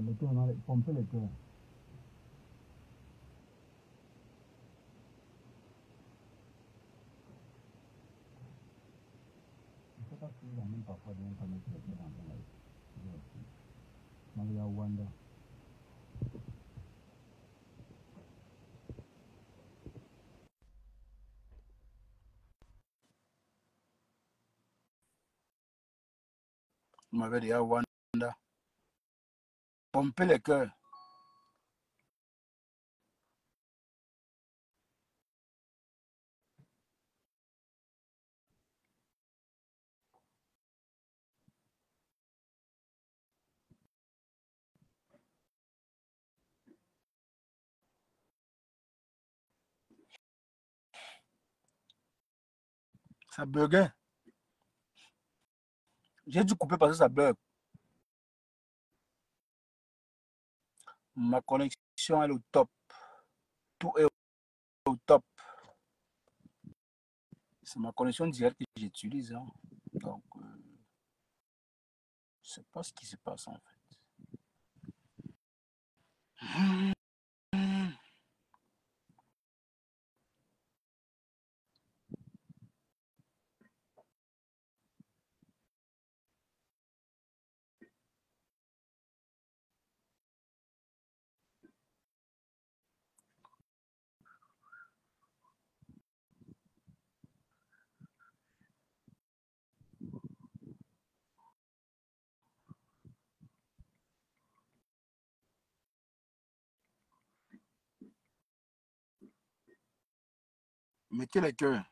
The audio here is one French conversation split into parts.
le cœur, on a pompé le cœur. Je ne sais pas s'il a même parfois bien qu'on mettre le cœur dans un live. Maria Wanda. Maria Wanda. Pomper le cœur. Ça buguait. J'ai dû couper parce que ça bug. Ma connexion est au top. Tout est au top. C'est ma connexion directe que j'utilise. Hein. Donc, je ne sais pas ce qui se passe en fait. Mettez le cœur.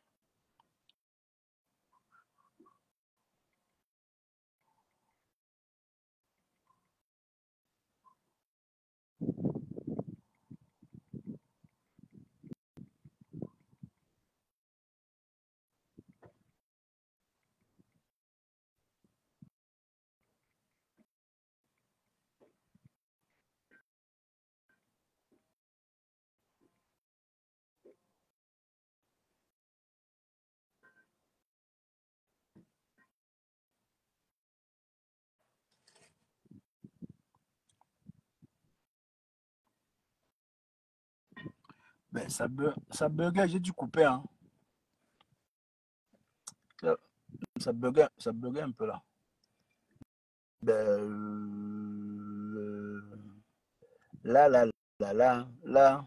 Ben, ça buguait, j'ai dû couper. Hein. Ça buguait un peu là. Ben, là, là, là, là, là.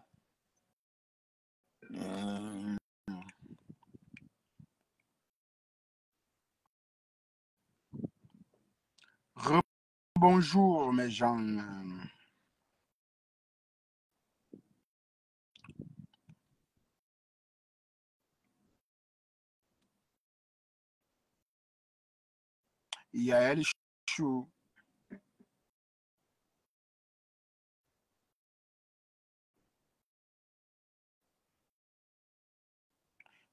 Bonjour mes gens. Yael Chou.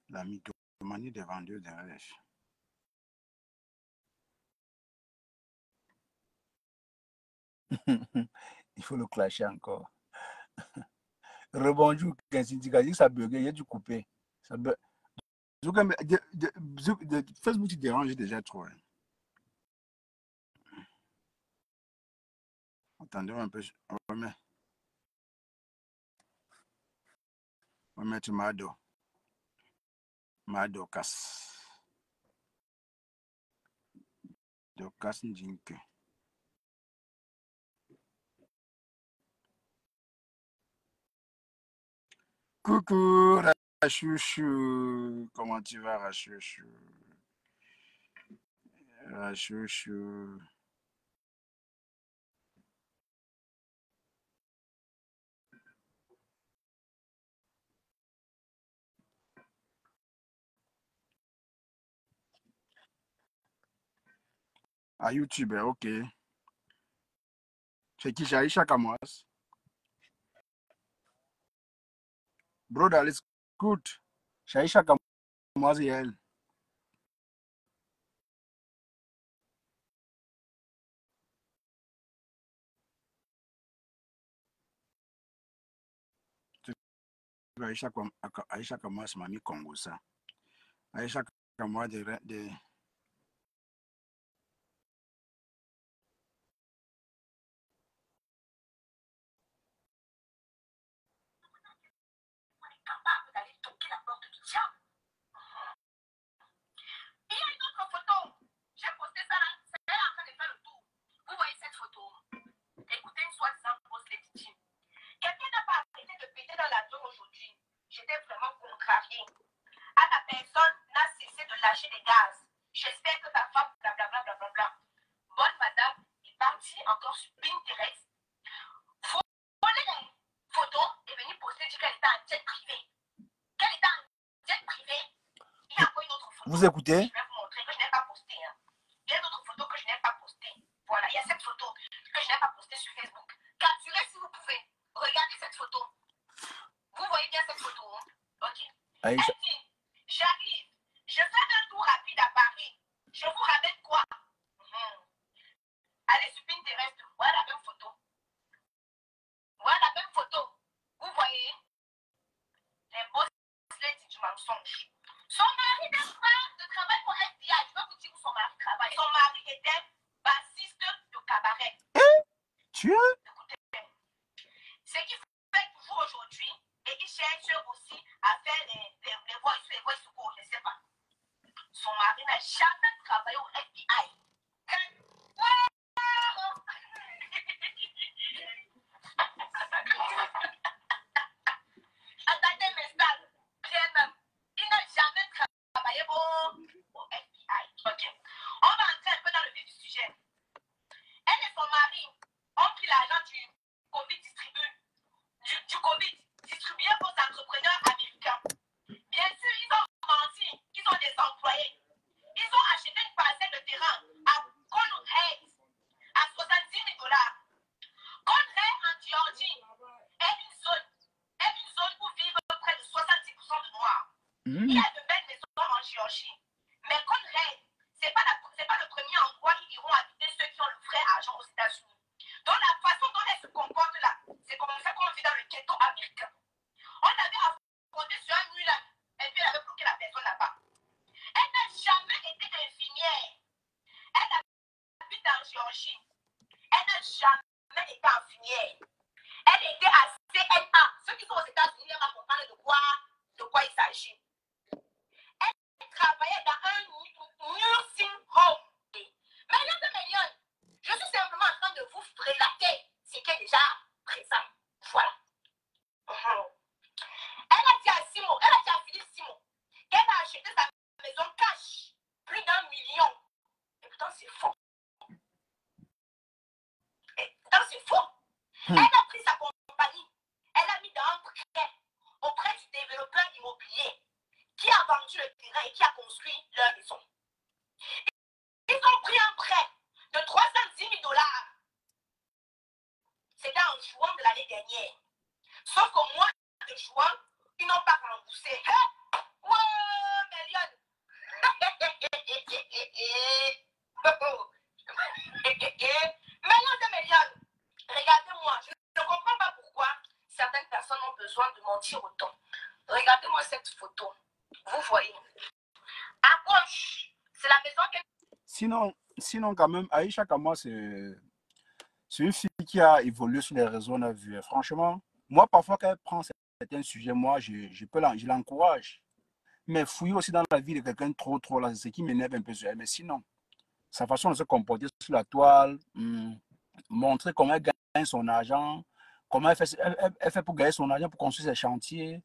La mythomanie des vendeurs de rêves. Il faut le clasher encore. Rebonjour, Kinsintika, ça buguait, j'ai dû couper. Ça bug... Facebook, tu déranges déjà trop. Hein. Attendez un peu. On va mettre Mado. Mado Cass. Docas Njinke. Coucou, Rachouchou. Comment tu vas, Rachouchou? Rachouchou. À YouTube, ok. C'est qui, Aïcha Kamoas? Brother, alles gut. Aïcha Kamoas et elle. Aïcha Kamoas, mamie Congo, ça. Aïcha Kamoas de capable d'aller toquer la porte du diable. Il y a une autre photo. J'ai posté ça là. C'est elle en train de faire le tour. Vous voyez cette photo? Écoutez une soi-disant pause légitime. Quelqu'un n'a pas arrêté de péter dans la zone aujourd'hui. J'étais vraiment contrariée. À la personne n'a cessé de lâcher des gaz. J'espère que ta femme, blablabla, blablabla. Bonne madame est partie encore sur Pinterest. Prenez les photos et venir poster dire qu'elle était en jet privé. Qu'elle était en jet privé. Il y a encore une autre photo. Vous écoutez? Je vais vous montrer que je n'ai pas posté. Hein. Il y a d'autres photos que je n'ai pas postées. Voilà, il y a cette photo que je n'ai pas postée sur Facebook. Capturez si vous pouvez. Regardez cette photo. Vous voyez bien cette photo. Hein? Ok. Aïcha. Elle dit, j'arrive. Je fais un tour rapide à Paris. Je vous ramène quoi? Allez sur Pinterest. Voilà la même photo. Voilà la même photo. Vous voyez les boss ladies du mensonge. Son mari n'est pas de travail pour FBI. Je vais vous dire où son mari travaille. Son mari était bassiste de cabaret. Tu Écoutez, ce qu'il fait toujours aujourd'hui, et il cherche aussi à faire les voix secours, je ne sais pas. Son mari n'a jamais travaillé au FBI. Attendez mes stars, bien même. Il n'a jamais travaillé au FBI. Ok. On va entrer un peu dans le vif du sujet. Elle et son mari ont pris l'argent du Covid distribué aux entrepreneurs américains. Bien sûr, ils ont menti, ils ont des employés. Ils ont acheté une parcelle de terrain à Conrad à 70 000 dollars. Conrad en Géorgie est une zone où vivent près de 70% de Noirs. Il y a de belles maisons en Géorgie. Mais Conrad, ce n'est pas le premier endroit où ils iront habiter ceux qui ont le vrai argent aux États-Unis. Donc la façon dont elle se comporte là, c'est comme ça qu'on vit dans le ghetto américain. On avait affronté sur un mur là, et puis elle avait bloqué la personne là-bas. Elle n'a jamais été infirmière. Elle habite en Géorgie. Elle n'a jamais été infirmière. Elle était à CNA. Ceux qui sont aux États-Unis, ils vont comprendre de quoi il s'agit. Elle travaillait dans un nursing home. Mais là, je suis simplement en train de vous relater ce qui est déjà présent. Voilà. Elle a dit à Philippe Simon, qu'elle a acheté sa maison cash, plus d'1 million. Et pourtant, c'est faux. Elle a pris sa compagnie, elle a mis dans un prêt auprès du développeur immobilier qui a vendu le terrain et qui a construit leur maison. Ils ont pris un prêt de 310 000 dollars. C'était en juin de l'année dernière. Sauf qu'au mois de juin, ils n'ont pas remboursé. Wow, Méliane. Méliane, regardez-moi. Je ne comprends pas pourquoi certaines personnes ont besoin de mentir autant. Regardez-moi cette photo. Vous voyez. À gauche, c'est la maison que... Sinon quand même, Aïcha Kamwa, c'est une fille qui a évolué sur les réseaux, on a vu. Franchement, moi, parfois, quand elle prend certains sujets, moi, je l'encourage. Mais fouiller aussi dans la vie de quelqu'un trop, là, c'est ce qui m'énerve un peu sur elle. Mais sinon, sa façon de se comporter sur la toile, montrer comment elle gagne son argent, comment elle fait pour gagner son argent, pour construire ses chantiers.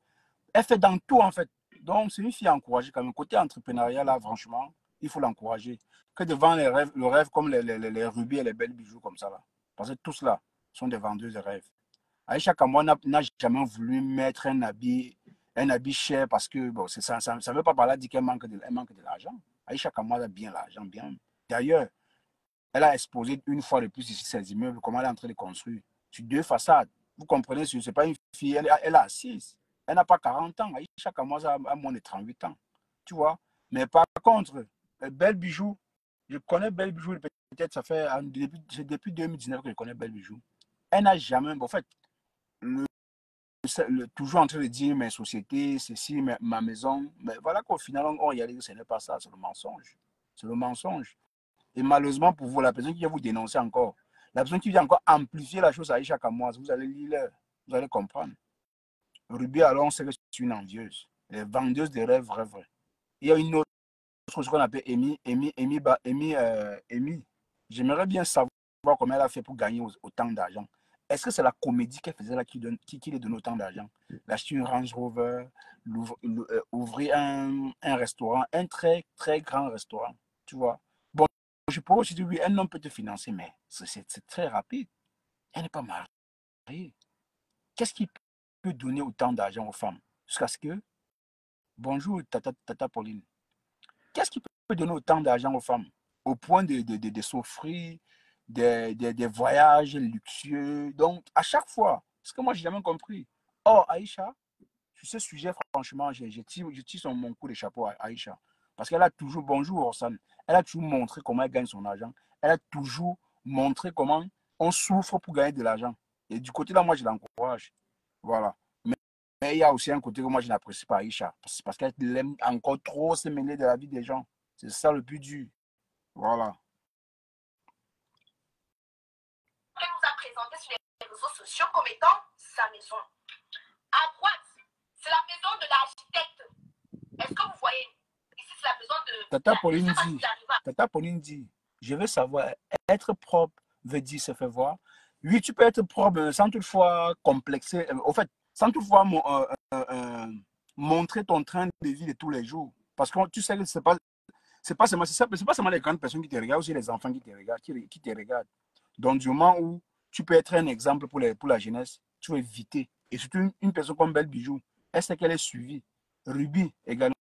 Elle fait dans tout, en fait. Donc, c'est une fille à encourager quand même. Côté entrepreneuriat, là, franchement, il faut l'encourager. Que devant le rêve comme les rubis et les belles bijoux comme ça, là. Parce que tous là sont des vendeuses de rêves. Aïcha Kamwa n'a jamais voulu mettre un habit cher parce que bon, ça ne veut pas parler dire qu'elle manque de l'argent. Aïcha Kamwa a bien l'argent, bien. D'ailleurs, elle a exposé une fois de plus ici ses immeubles, comment elle est en train de construire. Sur 2 façades. Vous comprenez, ce n'est pas une fille, elle a 6. Elle n'a pas 40 ans. Aïcha Kamwa a moins de 38 ans. Tu vois. Mais par contre, Belle Bijou, je connais Belle Bijou, peut-être ça fait depuis 2019 que je connais Belle Bijou. Elle n'a jamais, en fait, toujours en train de dire mes sociétés, ceci, ma maison. Mais voilà qu'au final, on réalise que ce n'est pas ça, c'est le mensonge. C'est le mensonge. Et malheureusement pour vous, la personne qui vient vous dénoncer encore, la personne qui vient encore amplifier la chose à Aïcha Kamwa, vous allez lire, vous allez comprendre. Ruby, alors on sait que c'est une envieuse. Elle est vendeuse de rêves, vrai, vrai. Il y a une autre chose qu'on appelle Amy. J'aimerais bien savoir comment elle a fait pour gagner autant d'argent. Est-ce que c'est la comédie qu'elle faisait là qui lui donne autant d'argent? L'acheter une Range Rover, ouvrir un restaurant, un très, très grand restaurant, tu vois. Bon, je pourrais aussi dire, oui, un homme peut te financer, mais c'est très rapide. Elle n'est pas mariée. Qu'est-ce qui peut donner autant d'argent aux femmes? Jusqu'à ce que, bonjour, tata Pauline, qu'est-ce qui peut donner autant d'argent aux femmes au point de s'offrir des voyages luxueux? Donc, à chaque fois, ce que moi, j'ai jamais compris. Oh, Aïcha, sur ce sujet, franchement, je tire mon coup de chapeau à Aïcha. Parce qu'elle a toujours, bonjour Orsan, elle a toujours montré comment elle gagne son argent. Elle a toujours montré comment on souffre pour gagner de l'argent. Et du côté là, moi, je l'encourage. Voilà. Mais il y a aussi un côté que moi, je n'apprécie pas Aïcha. Parce qu'elle aime encore trop se mêler de la vie des gens. C'est ça le plus dur. Voilà. qu'elle nous a présenté sur les réseaux sociaux comme étant sa maison. À droite, c'est la maison de l'architecte. Est-ce que vous voyez? Ici, c'est la maison de... Tata Pauline dit, je veux savoir, être propre veut dire se faire voir. Oui, tu peux être propre sans toutefois complexer, au fait, sans toutefois montrer ton train de vie de tous les jours. Parce que tu sais que c'est pas seulement les grandes personnes qui te regardent, aussi les enfants qui te regardent, qui te regardent. Donc, du moment où tu peux être un exemple pour la jeunesse, tu vas éviter. Et surtout, une personne comme Belle Bijou, elle sait qu'elle est suivie. Ruby, également,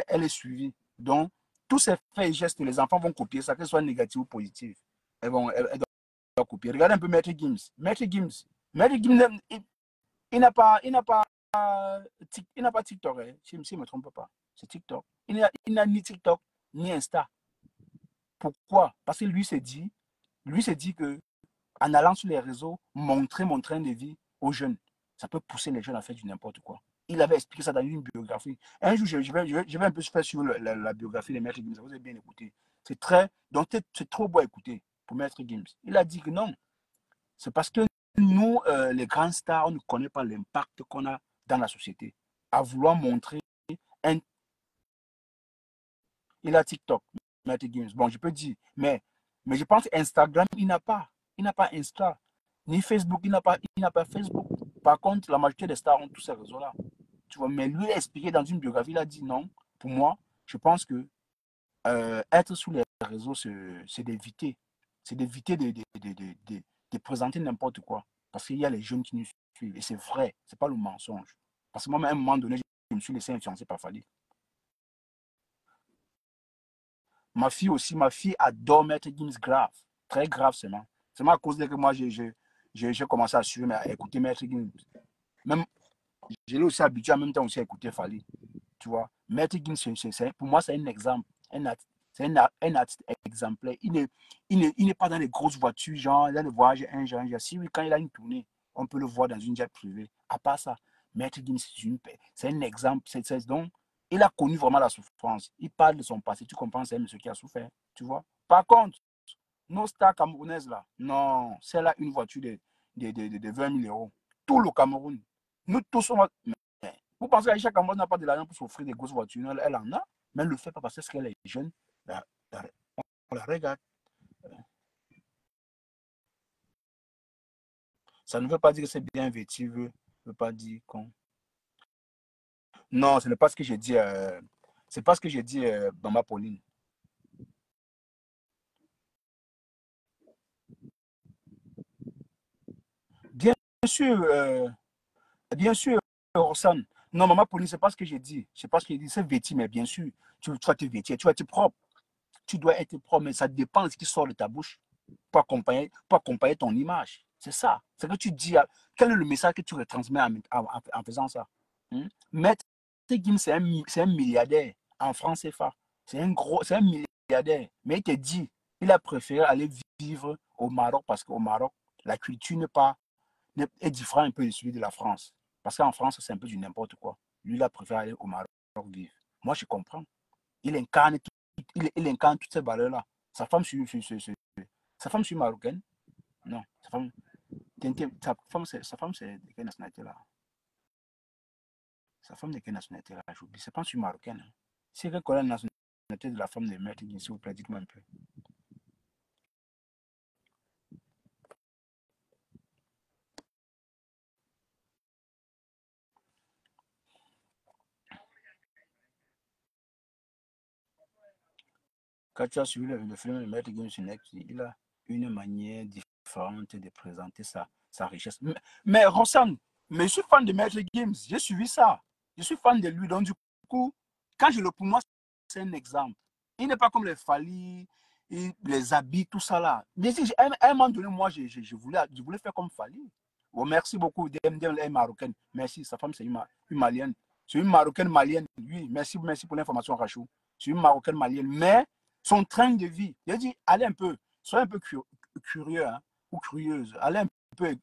elle est suivie. Donc, tous ces faits et gestes, les enfants vont copier ça, que ce soit négatif ou positif. Elles doivent copier. Regardez un peu Maître Gims. Maître Gims, il n'a pas TikTok, hein, si je ne me trompe pas. C'est TikTok. Il n'a ni TikTok, ni Insta. Pourquoi? Parce que lui s'est dit que en allant sur les réseaux, montrer mon train de vie aux jeunes, ça peut pousser les jeunes à faire du n'importe quoi. Il avait expliqué ça dans une biographie. Un jour, je vais un peu faire sur la biographie de Maître Gims. Vous avez bien écouté. Donc c'est trop beau à écouter pour Maître Gims. Il a dit que non. C'est parce que nous, les grands stars, on ne connaît pas l'impact qu'on a dans la société. À vouloir montrer un... Il a TikTok, Maître Gims. Bon, je peux dire, mais je pense Instagram, il n'a pas. Il n'a pas Insta. Ni Facebook, il n'a pas Facebook. Par contre, la majorité des stars ont tous ces réseaux-là. Tu vois, mais lui, il a expliqué dans une biographie, il a dit non. Pour moi, je pense que être sur les réseaux, c'est d'éviter. C'est d'éviter de présenter n'importe quoi. Parce qu'il y a les jeunes qui nous suivent. Et c'est vrai, c'est pas le mensonge. Parce que moi, à un moment donné, je me suis laissé influencer par Fali. Ma fille adore mettre Gims grave. Très grave seulement. Seulement à cause de que moi, j'ai commencé à suivre, à écouter Maître Gims. Même, je l'ai aussi habitué en même temps aussi à écouter Fali. Tu vois, Maître Gims, pour moi, c'est un exemple. C'est un artiste exemplaire. Il n'est pas dans les grosses voitures, genre, dans le voyage, genre. Si oui, quand il a une tournée, on peut le voir dans une jet privée. À part ça, Maître Gims, c'est un exemple. Donc, il a connu vraiment la souffrance. Il parle de son passé. Tu comprends, c'est un monsieur qui a souffert. Tu vois. Par contre, nos stars camerounaises là, non, c'est là une voiture de 20 000 euros. Tout le Cameroun. Nous tous, vous pensez qu'Aïcha Cameroun n'a pas de l'argent pour s'offrir des grosses voitures? Elle en a, mais elle ne le fait pas parce qu'elle est jeune. On la regarde. Ça ne veut pas dire que c'est bien vêtu, ne veut pas dire qu'on. Non, ce n'est pas ce que j'ai dit. C'est pas ce que j'ai dit, Maman Pauline. Bien sûr, bien sûr, Rossane. Non, Maman Pauline, c'est pas ce que j'ai dit. C'est pas ce que j'ai dit. C'est vêtu, mais bien sûr, tu vas te vêtir, tu vas être propre. Tu dois être propre, mais ça dépend de ce qui sort de ta bouche pour accompagner ton image. C'est ça. C'est que tu dis, quel est le message que tu retransmets en faisant ça? Maître Gims, c'est un milliardaire en France CFA. C'est un milliardaire. Mais il te dit, il a préféré aller vivre au Maroc parce qu'au Maroc, la culture est différente un peu de celui de la France. Parce qu'en France, c'est un peu du n'importe quoi. Lui, il a préféré aller au Maroc vivre. Moi, je comprends. Il incarne, il incarne toutes ces valeurs-là. Sa femme, sa femme, c'est marocaine. Non, sa femme, c'est de quelle nationalité là? Sa femme de quelle nationalité là? J'oublie. C'est pas une marocaine. Hein. Si quelqu'un connaît la nationalité de la femme de Maître Gims, s'il vous plaît, dites-moi un peu. Quand tu as suivi le film de Maître Gims sur Netflix, il a une manière différente de présenter sa richesse. Mais Rossane, mais je suis fan de Maître Gims, j'ai suivi ça. Je suis fan de lui, donc du coup, quand je le pour moi, c'est un exemple. Il n'est pas comme les Fali, les habits, tout ça là. Mais à un moment donné, moi, je voulais faire comme Fali. Oh, merci beaucoup, DMD est marocaine. Merci, sa femme, c'est une malienne. C'est une marocaine malienne. Oui, merci pour l'information, Rachou. C'est une marocaine malienne. Mais son train de vie, j'ai dit, allez un peu, soyez un peu curieux hein, ou curieuse. Allez un peu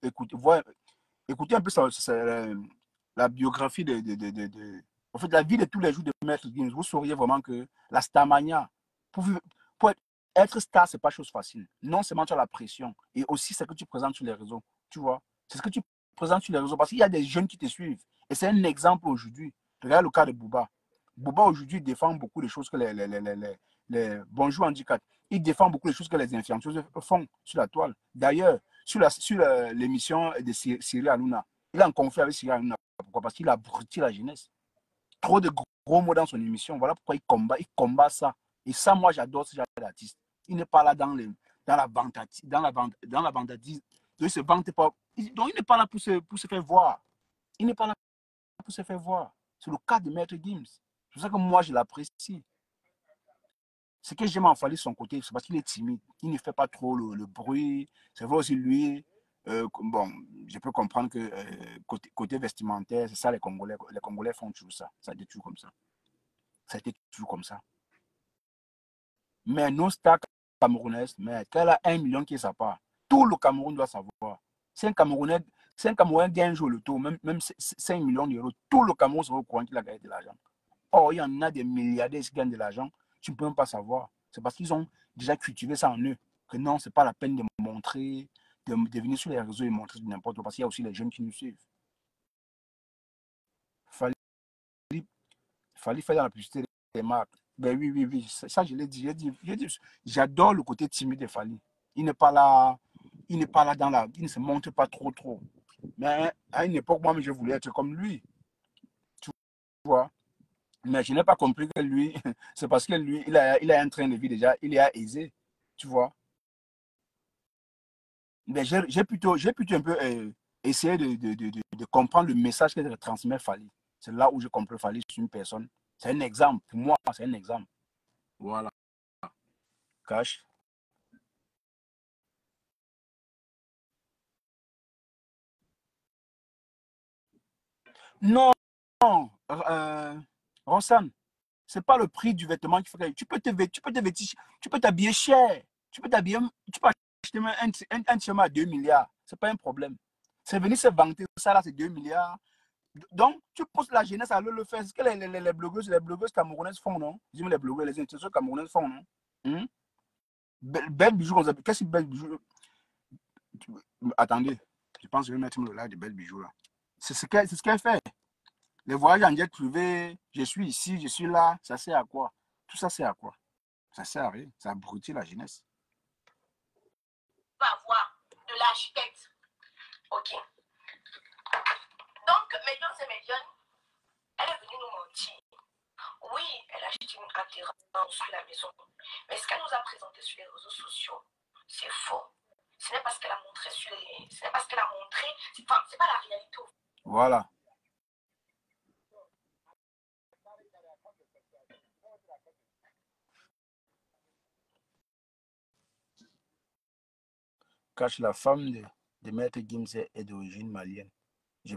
écoutez un peu la biographie en fait, la vie de tous les jours de Maître Gims. Vous sauriez vraiment que la starmania, pour, pour être star, c'est pas chose facile. Non seulement tu as la pression, et aussi ce que tu présentes sur les réseaux. Tu vois, c'est ce que tu présentes sur les réseaux parce qu'il y a des jeunes qui te suivent. Et c'est un exemple aujourd'hui. Regarde le cas de Booba. Booba aujourd'hui défend beaucoup de choses que les bonjour handicap. Il défend beaucoup de choses que les influenceuses font sur la toile. D'ailleurs, sur l'émission de Cyril Hanouna, il est en conflit avec Cyril Hanouna. Pourquoi? Parce qu'il a abruti la jeunesse. Trop de gros mots dans son émission. Voilà pourquoi il combat ça. Et ça, moi, j'adore ce genre d'artiste. Il n'est pas là dans la vandalisme. Il ne se vante pas. Donc, il n'est pas là pour se faire voir. Il n'est pas là pour se faire voir. C'est le cas de Maître Gims. C'est pour ça que moi, je l'apprécie. Ce que j'aime en Fally, son côté, c'est parce qu'il est timide. Il ne fait pas trop le bruit. C'est vrai aussi, lui, bon, je peux comprendre que côté vestimentaire, c'est ça, les Congolais font toujours ça. Ça a été toujours comme ça. Ça a été toujours comme ça. Mais nos stars camerounaises, mais qu'elle a 1 million qui est sa part, tout le Cameroun doit savoir. Si un Camerounais gagne un jour le tour, même 5 millions d'euros, tout le Cameroun sera au courant qu'il a gagné de l'argent. Or, il y en a des milliardaires qui gagnent de l'argent, tu ne peux même pas savoir. C'est parce qu'ils ont déjà cultivé ça en eux. Que non, ce n'est pas la peine de montrer, de venir sur les réseaux et montrer n'importe quoi, parce qu'il y a aussi les jeunes qui nous suivent. Fallait, fallait faire dans la publicité des marques. Ben oui, oui, oui, ça je l'ai dit. J'adore le côté timide de Fally. Il n'est pas là, il ne se montre pas trop. Mais à une époque, moi, je voulais être comme lui. Tu vois. Mais je n'ai pas compris que lui, c'est parce que lui, il a un train de vie déjà, il est aisé, tu vois. Mais j'ai plutôt un peu essayé de comprendre le message que transmet Fally. C'est là où je comprends Fally sur une personne. C'est un exemple, pour moi, c'est un exemple. Voilà, cash. Non, Rossane, c'est pas le prix du vêtement qui fait que tu peux t'habiller cher. Tu peux acheter un chemin à 2 milliards. C'est pas un problème. C'est venir se vanter, ça là, c'est 2 milliards. Donc, tu pousses la jeunesse à le faire. C'est ce que les blogueuses camerounaises font, non? Dis-moi les blogueuses, les institutions camerounaises font, non? Hum? Belle bijoux comme ça. Qu'est-ce que belle bijoux? Attendez, je pense que je vais mettre le like de belles bijoux là. C'est ce qu'elle fait. Les voyages en jet privé, je suis ici, je suis là, ça sert à quoi? Tout ça sert à quoi? Ça sert à rien. Ça abrutit la jeunesse. Va avoir de l'architecte. Ok. Donc, mesdames et messieurs, elle est venue nous mentir. Oui, elle a acheté un terrain sur la maison. Mais ce qu'elle nous a présenté sur les réseaux sociaux, c'est faux. Ce n'est pas ce qu'elle a montré ce n'est pas ce qu'elle a montré. C'est pas la réalité. Voilà. Cache la femme de Maître Gims est d'origine malienne. Je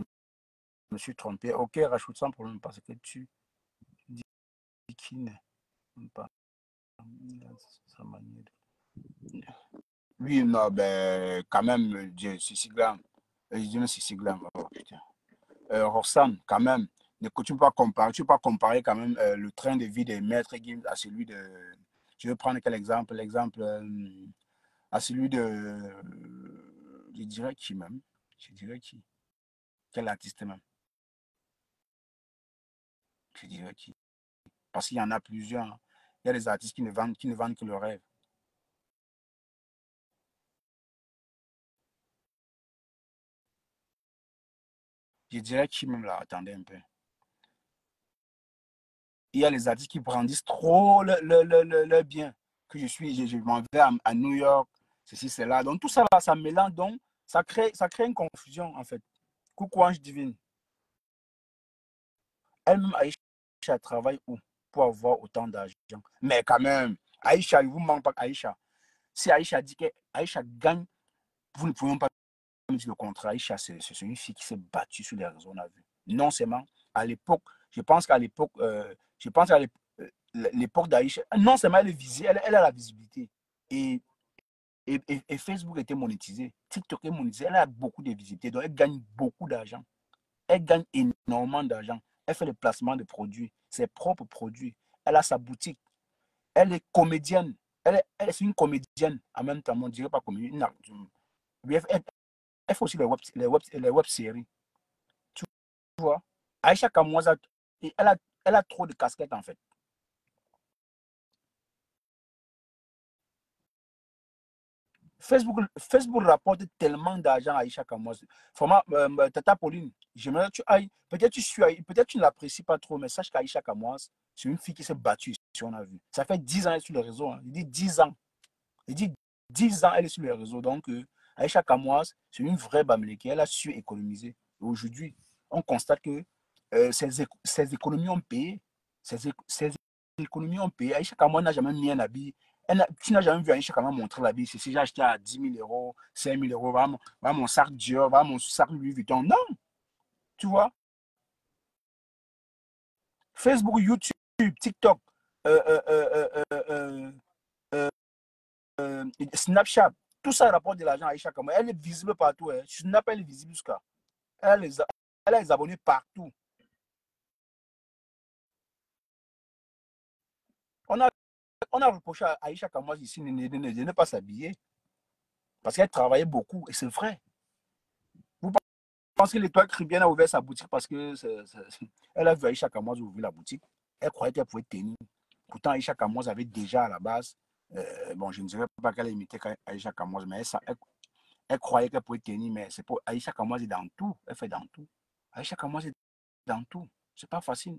me suis trompé. Ok, rajoute sans problème parce que tu dis qu'il n'est pas sa manière de... Oui, non, ben, quand même, c'est si grand. Je dis, c'est si grand. Oh, putain. Roxane, quand même, tu peux pas comparer quand même le train de vie de Maître Gims à celui de. Je vais prendre quel exemple? L'exemple à celui de. Je dirais qui même? Je dirais qui? Quel artiste même? Je dirais qui? Parce qu'il y en a plusieurs. Hein. Il y a des artistes qui ne vendent que le rêve. Je dirais qui même là, attendez un peu. Il y a les artistes qui brandissent trop le bien. Que je m'en vais à New York, ceci, cela. Donc tout ça là, ça mélange, donc ça crée une confusion en fait. Coucou Ange Divine. Elle-même, Aïcha travaille où pour avoir autant d'argent? Mais quand même, Aïcha, il ne vous manque pas Aïcha. Si Aïcha dit qu'Aïcha gagne, vous ne pouvez pas me dire le contraire. Aïcha, c'est une fille qui s'est battue sur les réseaux, on a vu. Non seulement à l'époque, je pense qu'à l'époque, l'époque d'Aïcha, non seulement elle est visible, elle a la visibilité. Et, et Facebook était monétisé, TikTok est monétisé, elle a beaucoup de visibilité, donc elle gagne beaucoup d'argent. Elle gagne énormément d'argent. Elle fait le placement de produits, ses propres produits. Elle a sa boutique. Elle est comédienne. Elle est une comédienne. En même temps, on ne dirait pas comédienne. Elle fait aussi les web séries. Tu vois? Aïcha Kamwaza, elle a trop de casquettes en fait. Facebook rapporte tellement d'argent à Aïcha Kamwaza. Format, Tata Pauline, j'aimerais que tu ailles. Peut-être tu ne l'apprécies pas trop, mais sache qu'Aïcha Kamwaza, c'est une fille qui s'est battue, si on a vu. Ça fait 10 ans elle est sur les réseaux. Hein. Il dit 10 ans. Il dit 10 ans elle est sur les réseaux. Donc, Aïcha Kamwaza, c'est une vraie Bamileke. Elle a su économiser. Aujourd'hui, on constate que ses économies ont payé. Ses économies ont payé. Aïcha Kamwaza n'a jamais mis un habit. Tu n'as jamais vu Aïcha Kamwaza montrer l'habit. C'est si j'ai acheté à 10 000 euros, 5 000 euros, voilà mon sac Dior, voilà mon sac Louis Vuitton. Non, tu vois. Facebook, YouTube, TikTok, euh, euh, euh, euh, euh, euh, Snapchat, tout ça rapporte de l'argent à Aïcha Kamwaza. Elle est visible partout. Hein. Snap, elle est visible jusqu'à. Elle a les abonnés partout. On a, on a reproché à Aïcha Kamwaza ici de ne pas s'habiller parce qu'elle travaillait beaucoup et c'est vrai. Vous pensez que l'étoile Caribbean a ouvert sa boutique parce que elle a vu Aïcha Kamwaza ouvrir la boutique. Elle croyait qu'elle pouvait tenir. Pourtant, Aïcha Kamwaza avait déjà à la base, bon, je ne dirais pas qu'elle imitait Aïcha Kamwaza, mais elle croyait qu'elle pouvait tenir. Mais c'est pour Aïcha Kamwaza est dans tout. Elle fait dans tout. Aïcha Kamwaza est dans tout. C'est pas facile.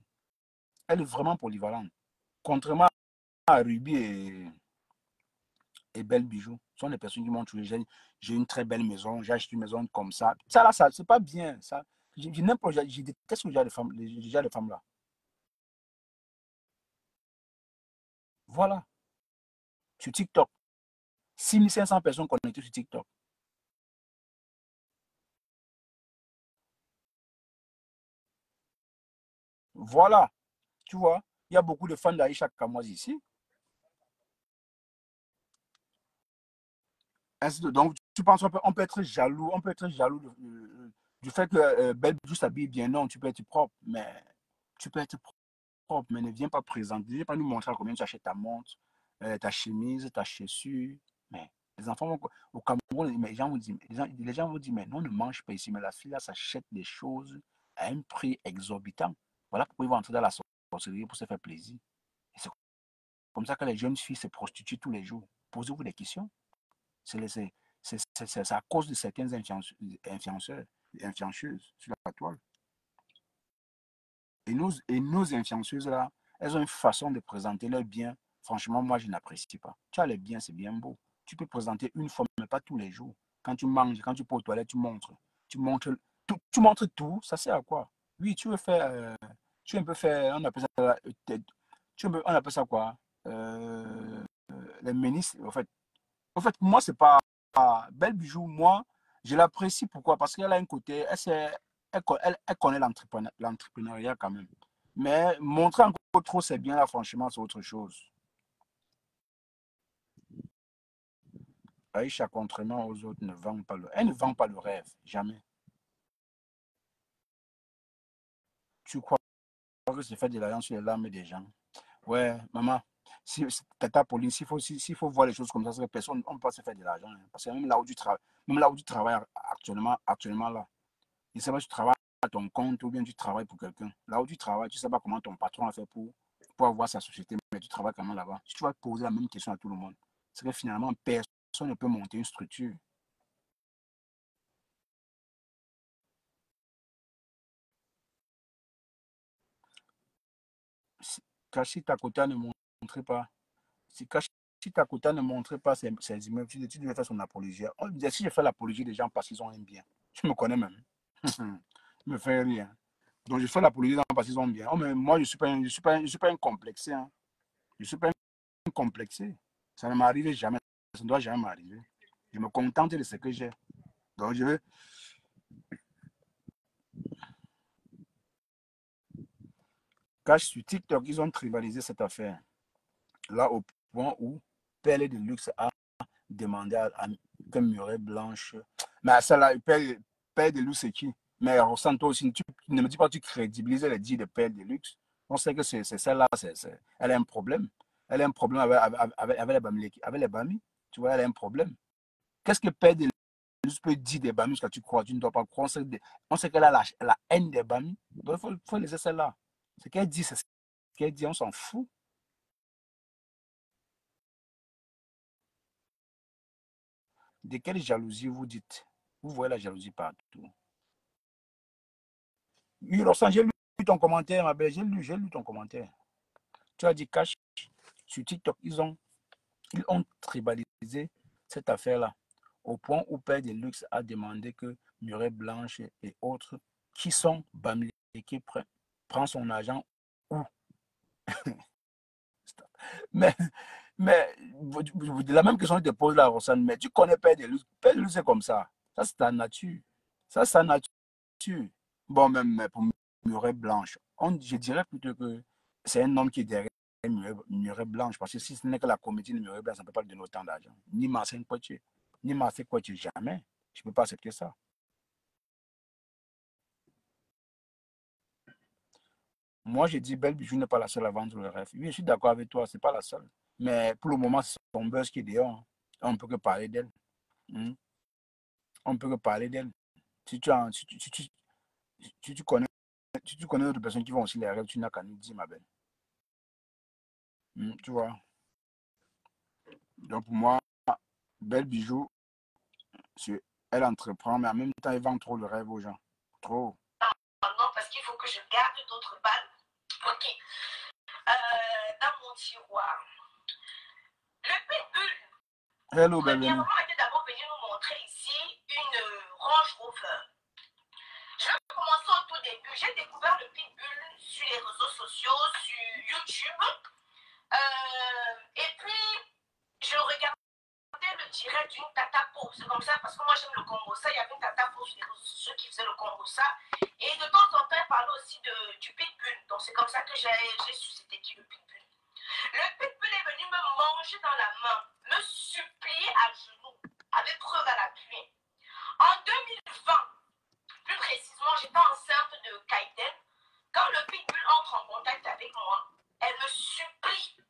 Elle est vraiment polyvalente. Contrairement à Ruby et Belle Bijou, ce sont des personnes qui m'ont trouvé. J'ai une très belle maison, j'ai acheté une maison comme ça. Ça, là, c'est pas bien. Ça. Je déteste ce genre de femmes là. Voilà, sur TikTok. 6500 personnes connectées sur TikTok. Voilà, tu vois, il y a beaucoup de fans d'Aïcha Kamwaza ici. Donc, tu penses qu'on peut être jaloux, du fait que Belle Bijou s'habille bien. Non, tu peux être propre, mais tu peux être propre, mais ne viens pas présenter, ne viens pas nous montrer combien tu achètes ta montre, ta chemise, ta chaussure. Mais les enfants vont, au Cameroun, mais les gens vont dire, mais non, on ne mange pas ici. Mais la fille là s'achète des choses à un prix exorbitant. Voilà pourquoi ils vont entrer dans la sorcellerie pour se faire plaisir. Et c'est comme ça que les jeunes filles se prostituent tous les jours. Posez-vous des questions. C'est à cause de certains influenceurs, influenceuses sur la toile. Et nos influenceuses-là, elles ont une façon de présenter leurs biens. Franchement, moi, je n'apprécie pas. Tu as les biens, c'est bien beau. Tu peux présenter une fois, mais pas tous les jours. Quand tu manges, quand tu peux aux toilettes, tu montres. Tu montres tout. Ça sert à quoi? Oui, tu veux faire. Tu veux un peu faire. On appelle ça. On appelle ça quoi? Les ministres. En fait, moi, c'est pas. Belle Bijou, moi, je l'apprécie. Pourquoi? Parce qu'elle a un côté. Elle connaît l'entrepreneuriat quand même. Mais montrer encore trop c'est bien là, franchement, c'est autre chose. Aïcha, contrairement aux autres, ne vend pas elle ne vend pas le rêve, jamais. Tu crois que c'est fait de l'argent sur les larmes des gens? Ouais, maman, Tata Pauline, s'il faut voir les choses comme ça, personne, on ne peut pas se faire de l'argent. Hein. Parce que même là où tu travailles actuellement là, je ne sais pas si tu travailles à ton compte ou bien tu travailles pour quelqu'un. Là où tu travailles, tu ne sais pas comment ton patron a fait pour avoir sa société, mais tu travailles quand même là-bas. Si tu vas poser la même question à tout le monde, c'est que finalement, personne ne peut monter une structure. Si ta quota ne montrait pas, si ta quota ne montrait pas ces immeubles, tu devais faire son apologie. On disait, si je fais l'apologie des gens parce qu'ils ont un bien, tu me connais même. Je me fais rien. Donc, je fais l'apologie des gens parce qu'ils ont un bien. Oh, mais moi, je ne suis pas un complexé. Hein. Je ne suis pas un complexé. Ça ne m'arrive jamais. Ça ne doit jamais m'arriver. Je me contente de ce que j'ai. Donc, je vais. Cache sur TikTok, ils ont tribalisé cette affaire. Là, au point où Pelle de Luxe a demandé à que Murray Blanche. Mais ça là, Pelle de Luxe, c'est qui? Mais ressens toi aussi, tu ne me dis pas que tu crédibilises les dits de Pelle de Luxe. On sait que c'est celle-là, elle a un problème. Elle a un problème avec les Bami. Tu vois, elle a un problème. Qu'est-ce que Pelle de Luxe peut dire des Bami que tu crois? Tu ne dois pas croire. On sait qu'elle a la haine des Bami. Donc, il faut laisser celle-là. Ce qu'elle dit, c'est ce qu'elle dit, on s'en fout. De quelle jalousie vous dites? Vous voyez la jalousie partout. Oui, Rossand, j'ai lu ton commentaire, ma belle. J'ai lu ton commentaire. Tu as dit cash sur TikTok, ils ont tribalisé cette affaire-là. Au point où Père de Luxe a demandé que Murray Blanche et autres qui sont Bamileke prennent son argent où? mais, mais la même question que je te pose là, Rossane, mais tu connais Père de Luxe. Père de Luxe, c'est comme ça. Ça, c'est ta nature. Ça, c'est ta nature. Bon, même pour Murray Blanche, je dirais plutôt que c'est un homme qui est derrière Murray Blanche, parce que si ce n'est que la comédie de Murray Blanche, ça ne peut pas lui donner autant d'argent. Ni Marcel Poitier, ni Marcel Poitier, jamais. Je ne peux pas accepter ça. Moi, je dis, Belle Bijou n'est pas la seule à vendre le rêve. Oui, je suis d'accord avec toi, c'est pas la seule. Mais pour le moment, c'est son buzz qui est dehors. Hein. On ne peut que parler d'elle. Hmm. On ne peut que parler d'elle. Si tu, as, si tu connais, si tu connais d'autres personnes qui vont aussi les rêves, tu n'as qu'à nous dire, ma belle. Hmm, tu vois. Donc, pour moi, Belle Bijou, elle entreprend, mais en même temps, elle vend trop le rêve aux gens. Trop. Non, parce qu'il faut que je garde d'autres balles. Ok. Dans mon tiroir. Le pitbull. Hello, bienvenue. Premièrement, était d'abord venu nous montrer ici une Range Rover. Je vais commencer au tout début. J'ai découvert le pitbull sur les réseaux sociaux, sur YouTube. Et puis, je regardais le direct d'une Tata Po. C'est comme ça, parce que moi j'aime le Congo. Ça, il y avait une Tata Po sur les réseaux sociaux qui faisait le Congo. Ça. Et de temps en temps, elle parlait aussi du pitbull. Donc, c'est comme ça que j'ai su c'était qui le pitbull. Le pitbull est venu me manger dans la main, me supplier à genoux, avec preuve à l'appui. En 2020, plus précisément, j'étais enceinte de Kaiden. Quand le pitbull entre en contact avec moi, elle me supplie.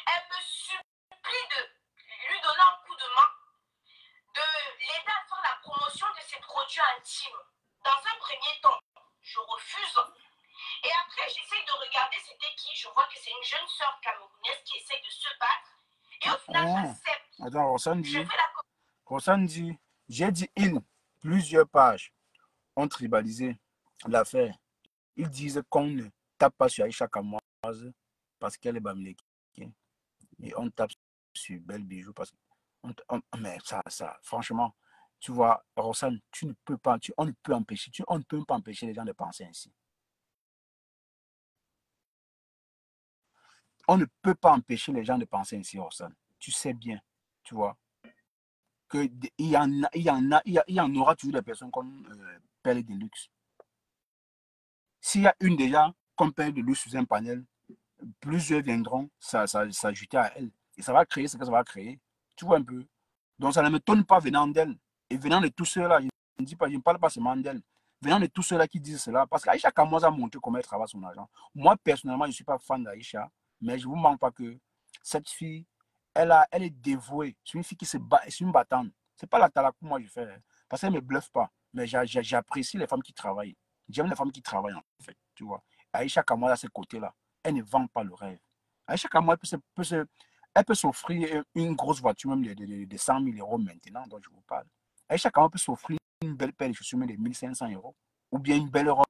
Elle me supplie de lui donner un coup de main, de l'aider à faire la promotion de ses produits intimes. Dans un premier temps, je refuse. Et après, j'essaye de regarder c'était qui. Je vois que c'est une jeune sœur camerounaise qui essaye de se battre. Et au final, j'accepte. Attends, Rossane dit, j'ai dit plusieurs pages ont tribalisé l'affaire. Ils disent qu'on ne tape pas sur Aïcha Kamoise parce qu'elle est Bamileke. Et on tape sur Belle Bijou parce que. Mais ça, franchement, tu vois, Rossane, tu ne peux pas, on ne peut empêcher, on ne peut pas empêcher les gens de penser ainsi. On ne peut pas empêcher les gens de penser ainsi, Rossane. Tu sais bien, tu vois, qu'il y en aura toujours des personnes comme Pelle de Luxe. S'il y a une déjà comme Pelle de Luxe sous un panel, plusieurs viendront s'ajouter à elle. Et ça va créer ce que ça va créer. Tu vois un peu. Donc ça ne m'étonne pas venant d'elle. Et venant de tous ceux-là, je ne parle pas seulement d'elle. Venant de tous ceux-là qui disent cela, parce qu'Aïcha Kamoza a montré comment elle travaille son argent. Moi, personnellement, je ne suis pas fan d'Aïcha, mais je ne vous manque pas que cette fille, elle est dévouée. C'est une fille qui se bat, c'est une battante. Ce n'est pas la talakou, moi, je fais. Parce qu'elle ne me bluffe pas. Mais j'apprécie les femmes qui travaillent. J'aime les femmes qui travaillent, en fait, tu vois. Aïcha Kamala, à ce côté-là, elle ne vend pas le rêve. Aïcha Kamala elle peut s'offrir une grosse voiture, même de 100 000 euros maintenant, dont je vous parle. Aïcha Kamala peut s'offrir une belle paire de chaussures, même de 1500 euros. Ou bien une belle robe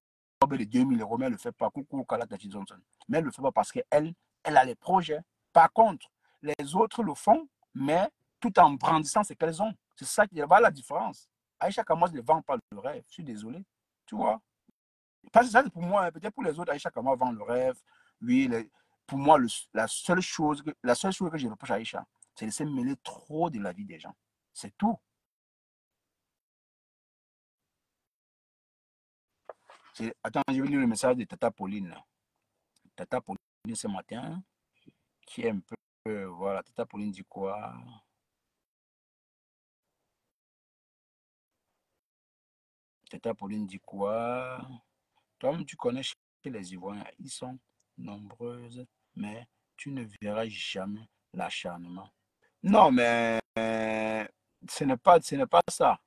de 2000 euros, mais elle ne le fait pas. Coucou, Kala Tati Johnson. Mais elle ne le fait pas parce qu'elle a les projets. Par contre, les autres le font, mais tout en brandissant ce qu'elles ont. C'est ça qui va la différence. Aïcha Kamala ne vend pas le rêve. Je suis désolé. Tu vois? Parce que ça, c'est pour moi. Hein. Peut-être pour les autres, Aïcha Kamala vend le rêve. Oui, pour moi, la seule chose que je reproche à Aïcha, c'est de se mêler trop de la vie des gens. C'est tout. Attends, je vais lire le message de Tata Pauline. Tata Pauline ce matin, qui est un peu. Voilà, Tata Pauline dit quoi? Tata Pauline dit quoi? Toi-même, tu connais chez les Ivoiriens, ils sont nombreuses, mais tu ne verras jamais l'acharnement. Non, mais ce n'est pas ça.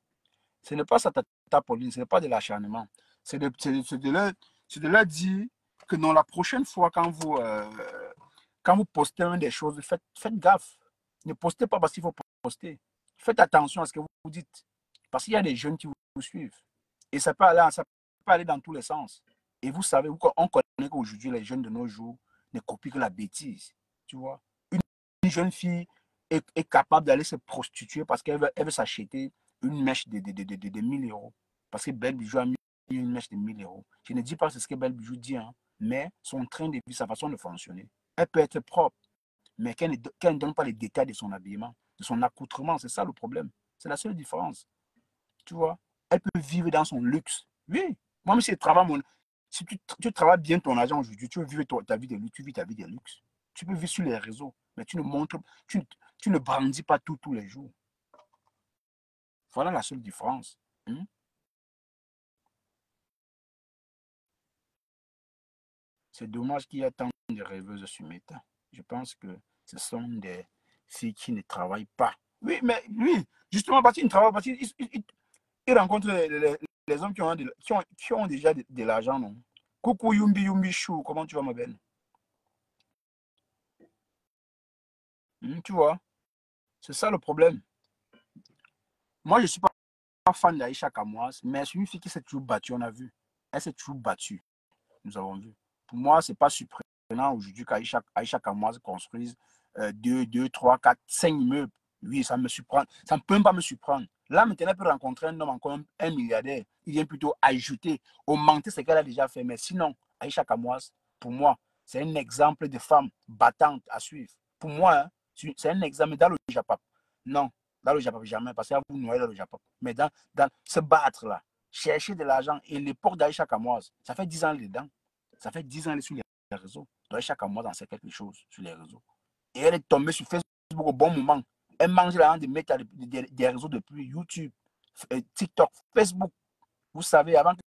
Ce n'est pas ça, Tata Pauline, ce n'est pas de l'acharnement. C'est de leur dire que non, la prochaine fois, quand vous postez des choses, faites gaffe. Ne postez pas parce qu'il faut poster. Faites attention à ce que vous dites. Parce qu'il y a des jeunes qui vous suivent. Et ça peut aller dans tous les sens. Et vous savez, on connaît qu'aujourd'hui, les jeunes de nos jours ne copient que la bêtise. Tu vois, une jeune fille est capable d'aller se prostituer parce qu'elle veut s'acheter une mèche de 1000 euros. Parce que Belle Bijou a mis une mèche de 1000 euros. Je ne dis pas que c'est ce que Belle Bijou dit, hein, mais son train de vie, sa façon de fonctionner. Elle peut être propre, mais qu'elle ne donne pas les détails de son habillement, de son accoutrement. C'est ça le problème. C'est la seule différence. Tu vois, elle peut vivre dans son luxe. Oui, moi, même si tu travailles bien ton argent aujourd'hui, tu veux vivre ta vie de luxe, tu vis ta vie de luxe. Tu peux vivre sur les réseaux, mais tu ne brandis pas tous les jours. Voilà la seule différence. Hein? C'est dommage qu'il y ait tant de rêveuses sur Meta. Je pense que ce sont des filles qui ne travaillent pas. Oui, mais oui, justement, parce qu'ils ne travaillent pas, ils rencontrent les hommes qui ont déjà de l'argent, non? Coucou Yumbi Yumbi Chou, comment tu vas, ma belle? Tu vois, c'est ça le problème. Moi, je ne suis pas fan d'Aïcha Kamoise, mais c'est une fille qui s'est toujours battue, on a vu. Elle s'est toujours battue, nous avons vu. Pour moi, ce n'est pas surprenant aujourd'hui qu'Aïcha Kamoise construise 2, 3, 4, 5 immeubles. Oui, ça me surprend. Ça ne peut même pas me surprendre. Là, maintenant, elle peut rencontrer un homme encore un milliardaire. Il vient plutôt ajouter, augmenter ce qu'elle a déjà fait. Mais sinon, Aïcha Kamoise, pour moi, c'est un exemple de femme battante à suivre. Pour moi, hein, c'est un exemple dans le Japon. Non, dans le Japon, jamais, parce qu'il y a vous noyez dans le Japon. Mais dans se battre là, chercher de l'argent et l'époque d'Aïcha Kamoise, ça fait 10 ans dedans. Ça fait 10 ans qu'elle est sur les réseaux. Donc, chaque mois, on sait quelque chose sur les réseaux. Et elle est tombée sur Facebook au bon moment. Elle mange l'argent de mettre des réseaux depuis YouTube, TikTok, Facebook. Vous savez, avant que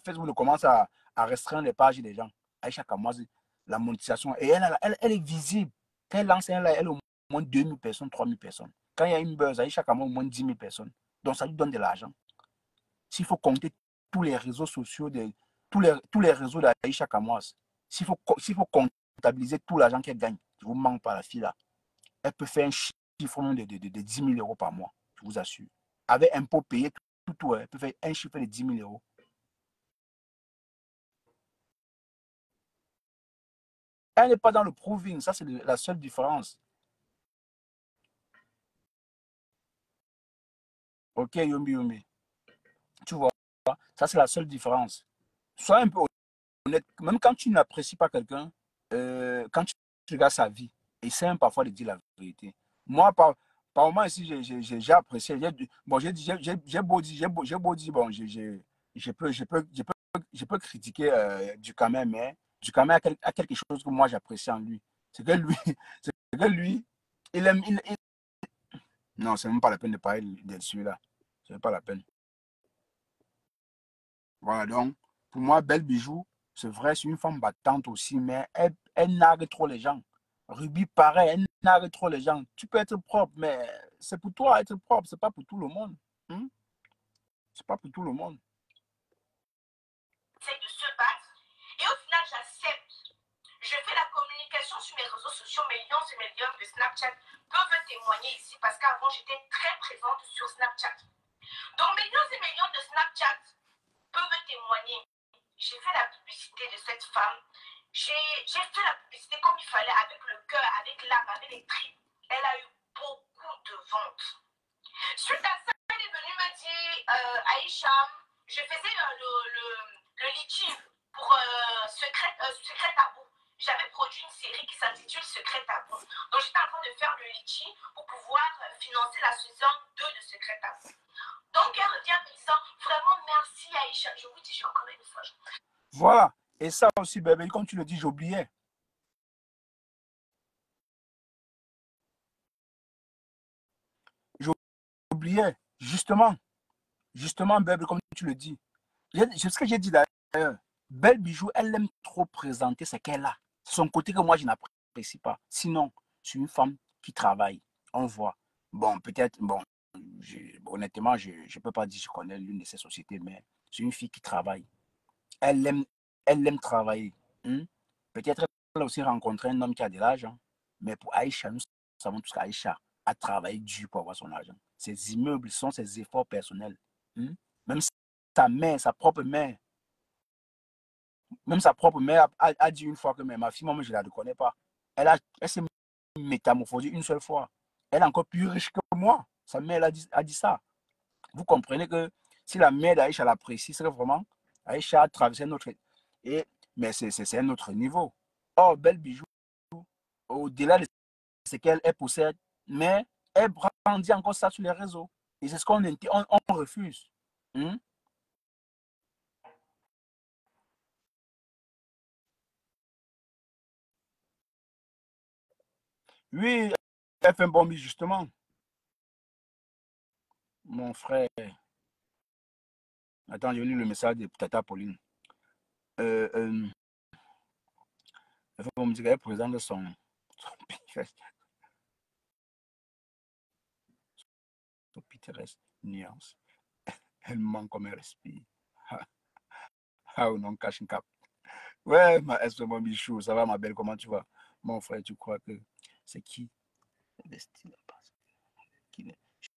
Facebook ne commence à restreindre les pages des gens, Aïcha Kamoise, la monétisation, et elle est visible. Quand elle lance, elle a au moins 2000 personnes, 3000 personnes. Quand il y a une buzz, Aïcha Kamoise, au moins 10 000 personnes. Donc, ça lui donne de l'argent. S'il faut compter tous les réseaux sociaux, tous les réseaux d'Aïcha Kamoise, s'il faut comptabiliser tout l'argent qu'elle gagne, je ne vous mens pas, la fille là, elle peut faire un chiffre de 10 000 euros par mois, je vous assure. Avec impôts payés, tout, elle peut faire un chiffre de 10 000 euros. Elle n'est pas dans le proving, ça c'est la seule différence. Ok, Yombi Yombi. Tu vois, ça c'est la seule différence. Sois un peu honnête, même quand tu n'apprécies pas quelqu'un, quand tu regardes sa vie, essaie parfois de dire la vérité. Moi, par moment ici, j'ai apprécié. Bon, j'ai beau dire, bon, je peux critiquer du Ducamel, mais Ducamel a quelque chose que moi j'apprécie en lui. C'est que lui, c'est que lui, il aime. Non, c'est même pas la peine de parler de celui-là. C'est même pas la peine. Voilà, donc, pour moi, Belle Bijou, c'est vrai, c'est une femme battante aussi, mais elle nargue trop les gens. Ruby, pareil, elle nargue trop les gens. Tu peux être propre, mais c'est pour toi être propre, c'est pas pour tout le monde. Hmm? C'est pas pour tout le monde. dernier, j'ai fait la publicité de cette femme. J'ai fait la publicité comme il fallait, avec le cœur, avec l'âme, avec les tripes. Elle a eu beaucoup de ventes. Suite à ça, elle est venue me dire, Aïcha, je faisais le litchi pour Secret Tabou. J'avais produit une série qui s'intitule Secret Tabou. Donc j'étais en train de faire le litchi pour pouvoir financer la saison 2 de Secret Tabou. Donc elle revient en me disant, vraiment merci Aïcha. Je vous dis, j'ai encore une fois. Voilà. Et ça aussi, bébé, comme tu le dis, j'oubliais. J'oubliais. Justement, bébé, comme tu le dis. C'est ce que j'ai dit d'ailleurs. Belle Bijou, elle aime trop présenter ce qu'elle a. C'est son côté que moi, je n'apprécie pas. Sinon, c'est une femme qui travaille. On voit. Bon, peut-être, bon, honnêtement, je ne peux pas dire que je connais l'une de ces sociétés, mais c'est une fille qui travaille. Elle aime travailler. Hmm? Peut-être elle a aussi rencontré un homme qui a de l'argent. Mais pour Aïcha, nous savons tous qu'Aïcha a travaillé dur pour avoir son argent. Ses immeubles sont ses efforts personnels. Hmm? Même sa mère, sa propre mère, a dit une fois que ma fille, moi, je ne la reconnais pas. Elle s'est métamorphosée une seule fois. Elle est encore plus riche que moi. Sa mère a dit ça. Vous comprenez que si la mère d'Aïcha l'apprécie, c'est que vraiment, Aïcha a traversé notre... Mais c'est un autre niveau. Oh, Belle Bijou, au-delà de ce qu'elle possède, mais elle brandit encore ça sur les réseaux. Et c'est ce qu'on on refuse. Hmm? Oui, elle fait un bon bis, justement. Mon frère, attends, je lis le message de Tata Pauline. Euh, euh, elle fait bon musique, elle présente son pittoresque nuance. Elle manque comme elle respire. Ah, non, cache une cap. Ouais, mon bichou, ça va, ma belle, comment tu vas? Mon frère, tu crois que c'est qui investi là-bas? Qui ne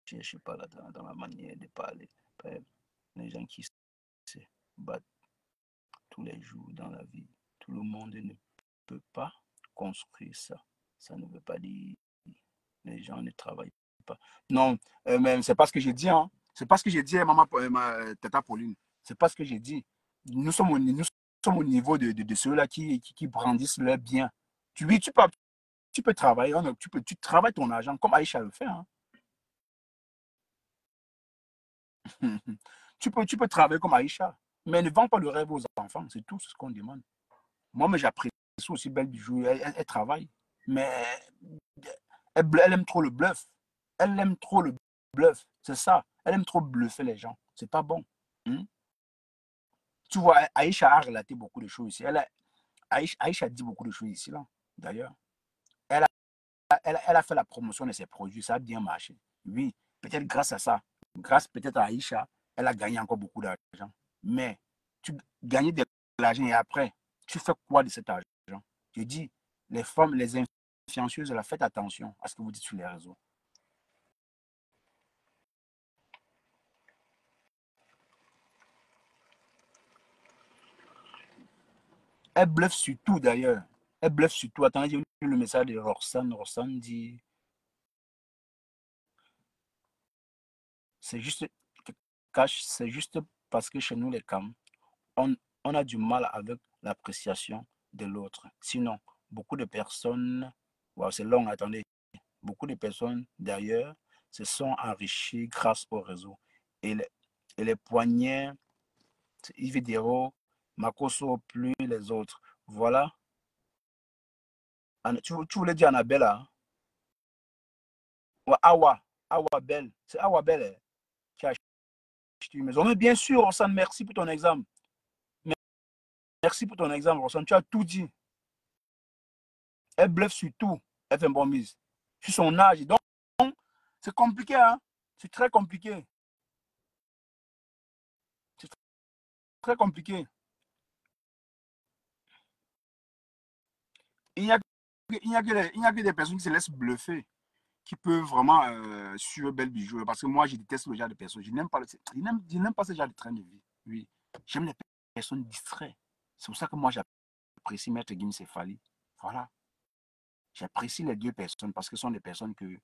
cherche pas là dans la manière de parler. Les gens qui se battent tous les jours dans la vie. Tout le monde ne peut pas construire ça. Ça ne veut pas dire les gens ne travaillent pas. Non, mais c'est pas ce que j'ai dit. Hein. C'est pas ce que j'ai dit, maman, tata Pauline. C'est pas ce que j'ai dit. Nous sommes au niveau de ceux-là qui brandissent leur bien. Oui, tu peux travailler, tu travailles ton argent comme Aïcha le fait. Hein. Tu peux travailler comme Aïcha, mais ne vends pas le rêve aux enfants. C'est tout ce qu'on demande. Moi, mais j'apprécie aussi Belle Bijou. Elle travaille. Mais elle aime trop le bluff. Elle aime trop le bluff. C'est ça. Elle aime trop bluffer les gens. C'est pas bon. Hmm? Tu vois, Aïcha a relaté beaucoup de choses ici. Aïcha dit beaucoup de choses ici, là, d'ailleurs. Elle elle a fait la promotion de ses produits. Ça a bien marché. Oui, peut-être grâce à ça. Grâce peut-être à Aïcha, elle a gagné encore beaucoup d'argent. Mais tu gagnes de l'argent et après, tu fais quoi de cet argent? Je dis, les femmes, les influenceuses, faites attention à ce que vous dites sur les réseaux. Elle bluffe sur tout d'ailleurs. Elle bluffe sur tout. Attendez, j'ai lu le message de Roxane. Roxane dit, c'est juste, cache, c'est juste parce que chez nous, les camps, on, on a du mal avec l'appréciation de l'autre. Sinon, beaucoup de personnes, wow, c'est long, attendez, beaucoup de personnes d'ailleurs se sont enrichies grâce au réseau. Et les poignets, Yves Dero, Makoso, plus les autres. Voilà. Tu voulais dire Annabelle, hein? Ouais, Awa Belle. C'est Awa Belle qui a acheté une maison. Mais bien sûr, Rossane, merci pour ton exemple. Merci pour ton exemple, Rossane. Tu as tout dit. Elle bluffe sur tout. Elle fait un bon mise. Sur son âge. Donc, c'est compliqué, hein? C'est très compliqué. C'est très compliqué. Il n'y a, que des personnes qui se laissent bluffer, qui peuvent vraiment suivre Belle Bijou. Parce que moi, je déteste ce genre de personnes. Je n'aime pas ce genre de train de vie. Oui. J'aime les personnes distraites. C'est pour ça que moi, j'apprécie Maître Gims et Fally. Voilà. J'apprécie les deux personnes parce que ce sont des personnes que,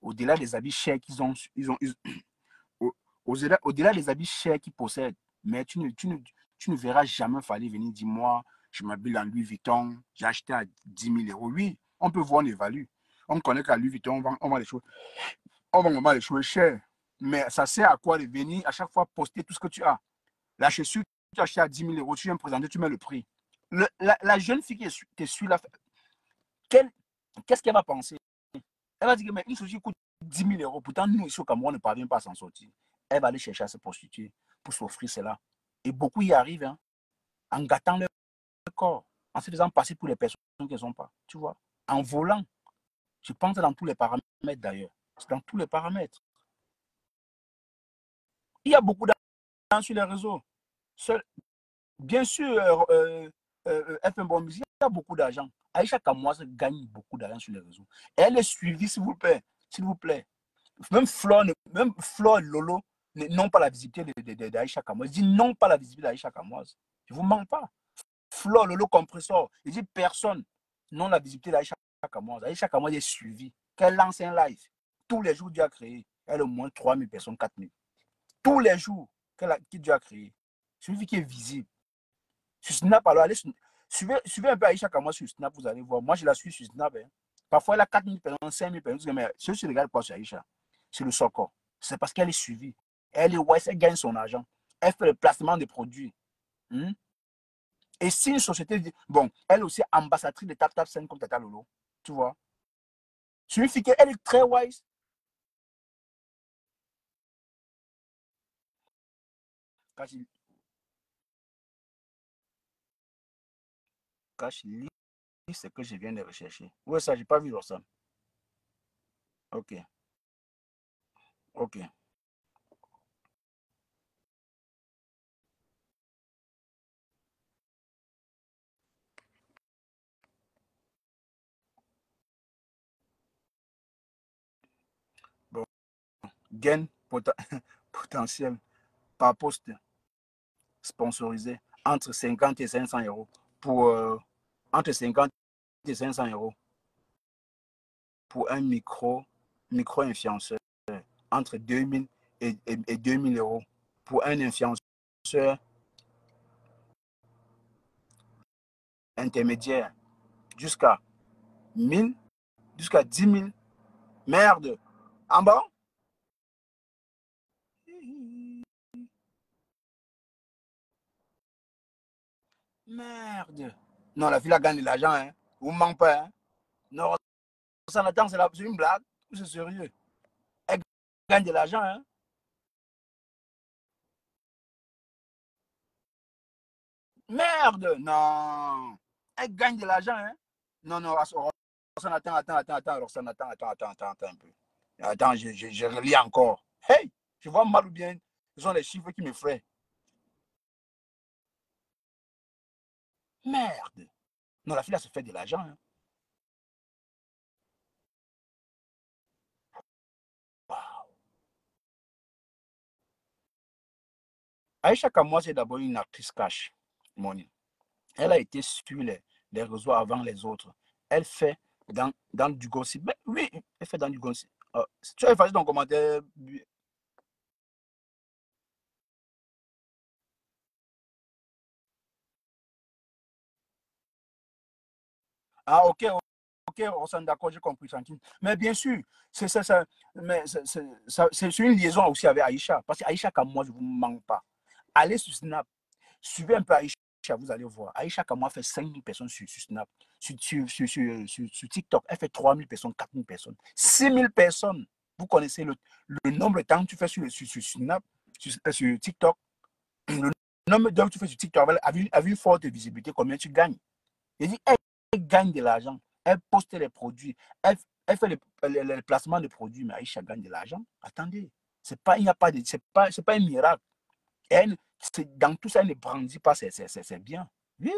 au-delà des habits chers qu'ils ont, au-delà des habits chers qu'ils possèdent, mais tu ne verras jamais Fally venir dire, moi, je m'habille en Louis Vuitton, j'ai acheté à 10 000 euros. Oui, on peut voir, on évalue. On connaît qu'à Louis Vuitton, on vend les choses, on vend vraiment les choses chères. Mais ça sert à quoi de venir à chaque fois poster tout ce que tu as? La chaussure, tu as acheté à 10 000 euros, tu viens me présenter, tu mets le prix. La jeune fille qui te suit là, qu'est-ce qu'elle va penser? Elle va dire que mais une chaussure coûte 10 000 euros. Pourtant, nous, ici au Cameroun, on ne parvient pas à s'en sortir. Elle va aller chercher à se prostituer pour s'offrir cela. Et beaucoup y arrivent, hein, en gâtant leur corps, en se faisant passer pour les personnes qu'elles ne sont pas. Tu vois, en volant. Je pense dans tous les paramètres d'ailleurs. C'est dans tous les paramètres. Il y a beaucoup d'argent sur les réseaux. Bien sûr, FM Bon Musique, il y a beaucoup d'argent. Aïcha Kamoise gagne beaucoup d'argent sur les réseaux. Elle est suivie, s'il vous plaît. S'il vous plaît. Même Flo et Lolo n'ont pas la visibilité d'Aïcha Kamoise. Je dis non pas la visibilité d'Aïcha Kamoise. Je ne vous mens pas. Flo, Lolo, Compressor. Je dis personne n'a la visibilité d'Aïcha Kamoise. Aïcha Kamoise est suivie. Qu'elle lance un live. Tous les jours, Dieu a créé. Elle a au moins 3 000 personnes, 4 000. Tous les jours que Dieu a créé. Celui qui est visible. Sur Snap, alors allez suivez un peu Aïcha Kamoise sur Snap, vous allez voir. Moi, je la suis sur Snap. Hein. Parfois, elle a 4 000 personnes, 5 000 personnes. Mais ceux qui regardent pas sur Aïcha, c'est le socor. C'est parce qu'elle est suivie. Elle est wise, elle gagne son argent. Elle fait le placement des produits. Et si une société dit, bon, elle aussi ambassadrice de Tap Tap 5 comme Tata Lolo, tu vois. C'est une fille qui elle est très wise. Quand je lis ce que je viens de rechercher. Oui, ça, j'ai pas vu ça. Ok, ok. Bon, gain potentiel par poste sponsorisé entre 50 et 500 euros pour entre 50 et 500 euros pour un micro-influenceur, entre 2000 et 2000 euros pour un influenceur intermédiaire, jusqu'à 1000, jusqu'à 10 000. Merde. En bas? Merde. Non, la fille a gagné de l'argent, hein. Vous ne manquez pas, hein. Non, ça n'attend, c'est une blague. C'est sérieux. Elle gagne de l'argent, hein. Merde. Non. Elle gagne de l'argent, hein. Non, non, Roxane, attends, Roxane, attends un peu. Attends, je relis encore. Hey, je vois mal ou bien. Ce sont les chiffres qui me fraient. Merde. Non, la fille, elle se fait de l'argent, hein. Wow. Aïcha Kamoa, c'est d'abord une actrice cash money. Elle a été sur les réseaux avant les autres. Elle fait dans du gossip. Mais oui, elle fait dans du gossip. Tu as effacé ton commentaire. Ah, ok, ok, Rossane, d'accord, j'ai compris, tranquille. Mais bien sûr, c'est une liaison aussi avec Aïcha. Parce qu'Aïcha, comme moi, je ne vous manque pas. Allez sur Snap, suivez un peu Aïcha, vous allez voir. Aïcha Kamwa fait 5 000 personnes sur Snap. Sur TikTok, elle fait 3 000 personnes, 4 000 personnes, 6 000 personnes. Vous connaissez le nombre de temps que tu fais sur Snap, sur TikTok, le nombre d'heures que tu fais sur TikTok avec une forte visibilité, combien tu gagnes. Elle dit, elle gagne de l'argent, elle poste les produits, elle fait les placements de produits, mais Aïcha gagne de l'argent. Attendez, il n'y a pas de, c'est pas un miracle. Elle, dans tout ça, elle ne brandit pas, c'est bien. Oui,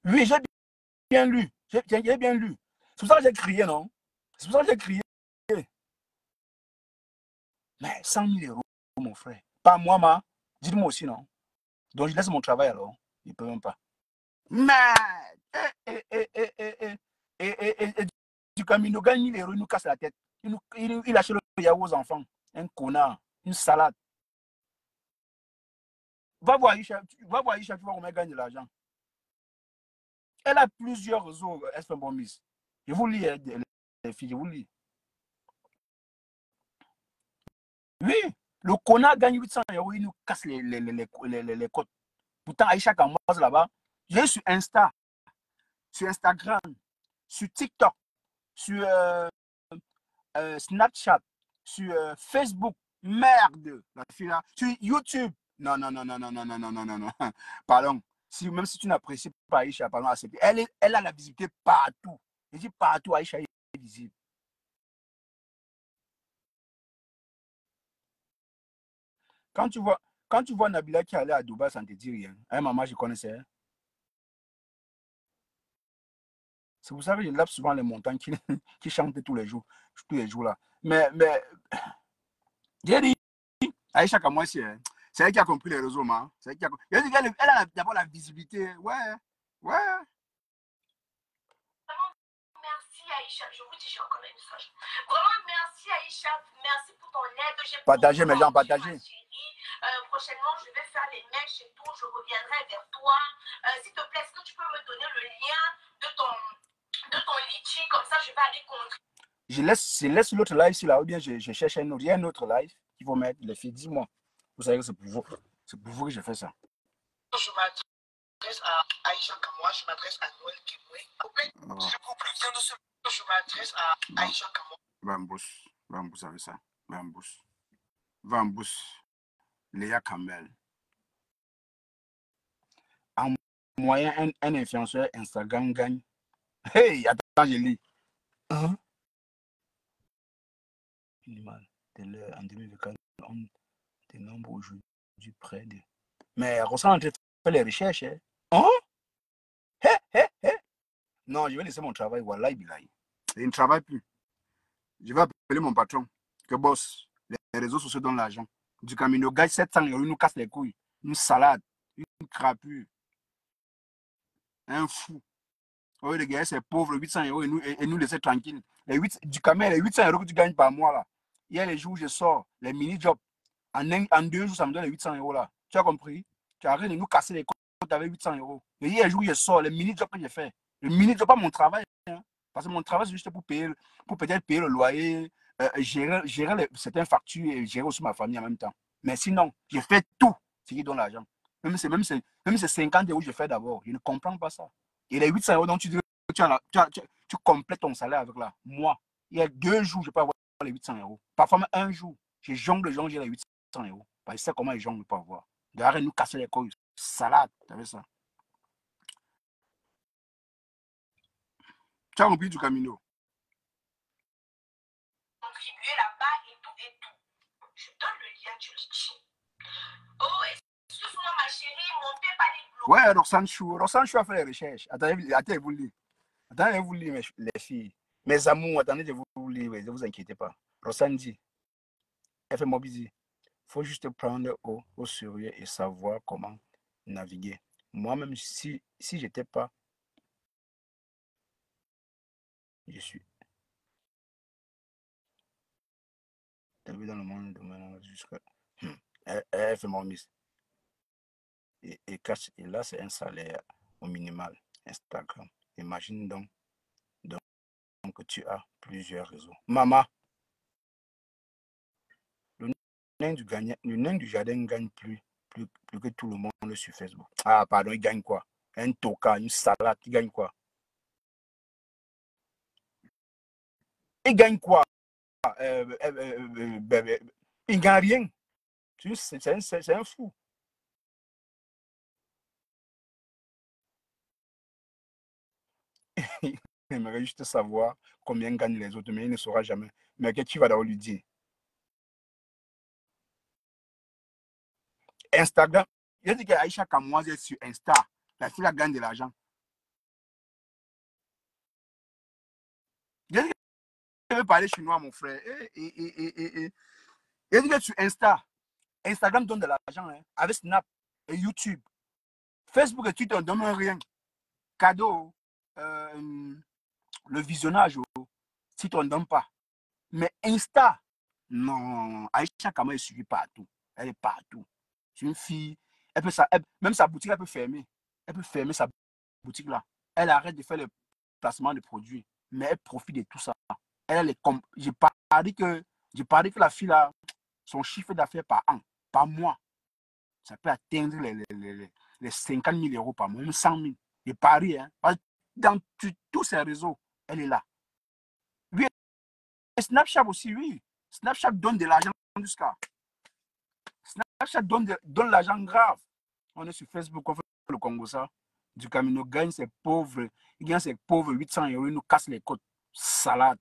oui, bien lu. J'ai bien lu. C'est pour ça que j'ai crié, non? C'est pour ça que j'ai crié. Mais 100 000 euros, mon frère. Pas moi, ma. Dites-moi aussi, non? Donc, je laisse mon travail alors. Il ne peut même pas. Mais, du Camino gagne 1000 euros, il nous casse la tête. Il achète le yaourt aux enfants. Un connard. Une salade. Va voir Aïcha, tu vois comment elle gagne de l'argent. Elle a plusieurs réseaux, elle fait un bon mise. Je vous lis, les filles, je vous lis. Oui, le connard gagne 800 euros, il nous casse les côtes. Pourtant, Aïcha Kamoise là-bas, j'ai sur Insta, sur Instagram, sur TikTok, sur Snapchat, sur Facebook. Merde, la fille là. Sur YouTube. Non, non, non, non, non, non, non, non, non, non, non. Pardon. Même si tu n'apprécies pas Aïcha, pardon, elle a la visibilité partout. Je dis partout, Aïcha est visible. Quand tu vois Nabila qui allait à Dubaï, ça ne te dit rien. Hein, maman, je connaissais. C'est pour ça que je lève souvent les montagnes qui chantent tous les jours là. Mais j'ai dit, Aïcha Kamoy, c'est elle qui a compris les réseaux, man. C'est elle qui a compris. Elle a d'abord la visibilité. Ouais, ouais. Merci Aïcha, je vous dis, j'ai encore un message. Vraiment, merci Aïcha, merci pour ton aide. Partagez mes gens, partagez. Prochainement, je vais faire les mèches et tout, je reviendrai vers toi. S'il te plaît, est-ce que tu peux me donner le lien de ton litchi, comme ça je vais aller contre. Je laisse l'autre live ici là, ou bien je cherche un autre live qu'il faut mettre. Les filles, dis-moi. Vous savez que c'est pour vous. C'est pour vous que je fais ça. Je m'adresse à Aïcha Kamoa, je m'adresse à Noël Kiboué. Ce couple vient de se... Je m'adresse à Aïcha Kamoa. Bambous avec ça. Bambous. Léa Campbell. En moyen, un influenceur Instagram gagne. Hey, attends, je lis. Hein? Minimal. En 2024, on dénombre aujourd'hui près de. Mais Rossan fait les recherches. Hein? Non, je vais laisser mon travail. Voilà, je ne travaille plus. Je vais appeler mon patron. Que boss, les réseaux sociaux donnent l'argent. Du Camino gagne 700 euros, il nous casse les couilles. Une salade, une crapule. Un fou. Oui, les gars, c'est pauvre, 800 euros et nous laisser tranquilles. Du Camino, les 800 euros que tu gagnes par mois, là. Il y a les jours où je sors, les mini-jobs. En 2 jours, ça me donne les 800 euros, là. Tu as compris? Tu arrêtes de nous casser les comptes avec 800 euros. Et il y a les jours où je sors, les mini-jobs que j'ai fait. Le mini-job, pas mon travail. Hein. Parce que mon travail, c'est juste pour peut-être payer le loyer, gérer certaines factures et gérer aussi ma famille en même temps. Mais sinon, je fais tout ce qui donne l'argent. Même si 50 euros, je fais d'abord. Je ne comprends pas ça. Et les 800 euros dont tu dis que tu complètes ton salaire avec là. Moi, il y a 2 jours, je peux avoir les 800 euros. Parfois même un jour, je jongle, j'ai les 800 euros. Parce que je sais comment les gens ne peuvent pas avoir. D'arrêter de nous casser les couilles. Salade, tu avais ça. Tu as compris du Camino? Contribuer là-bas et tout. Je donne le lien du litchi. Oh, excuse-moi ma chérie, mon père pas les blocs. Ouais, Roxane Chou a fait les recherches. Attendez, vous lire. Attendez, vous lire, les filles. Mes amours, attendez, je vous lire, ne vous inquiétez pas. Roxane dit, elle fait mobiliser. Il faut juste prendre au sérieux et savoir comment naviguer. Moi-même, si je n'étais pas, je suis établi dans le monde de jusqu'à. Elle fait mon mise. Et là, c'est un salaire au minimal. Instagram. Imagine donc que tu as plusieurs réseaux. Maman, le nain du jardin gagne plus que tout le monde sur Facebook. Ah, pardon, il gagne quoi? Un toka, une salade, il gagne quoi? Il gagne quoi? Il ne gagne rien. C'est un fou. Il aimerait juste savoir combien gagnent les autres, mais il ne saura jamais. Mais qu'est-ce que tu vas d'abord lui dire? Instagram. Il a dit qu'Aïcha Kamoise est sur Insta. La fille gagne de l'argent. Il a dit qu'elle veut parler chinois, mon frère. Et dit que sur Insta, Instagram donne de l'argent hein, avec Snap et YouTube. Facebook et Twitter ne donnent rien. Cadeau, le visionnage, si tu ne donnes pas. Mais Insta, non, Aïcha Kama est suivie partout. Elle est partout. C'est une fille, même sa boutique, elle peut fermer. Elle peut fermer sa boutique là. Elle arrête de faire le placement de produits. Mais elle profite de tout ça. J'ai parié que la fille là, son chiffre d'affaires par an, par mois, ça peut atteindre les 50 000 euros par mois, même 100 000. J'ai parié, hein. Dans tous ces réseaux, elle est là. Oui, et Snapchat aussi, oui. Snapchat donne de l'argent jusqu'à. Snapchat donne l'argent grave. On est sur Facebook, on fait le Congo ça. Du Camino gagne ses pauvres, il gagne ses pauvres 800 euros, il nous casse les côtes. Salade.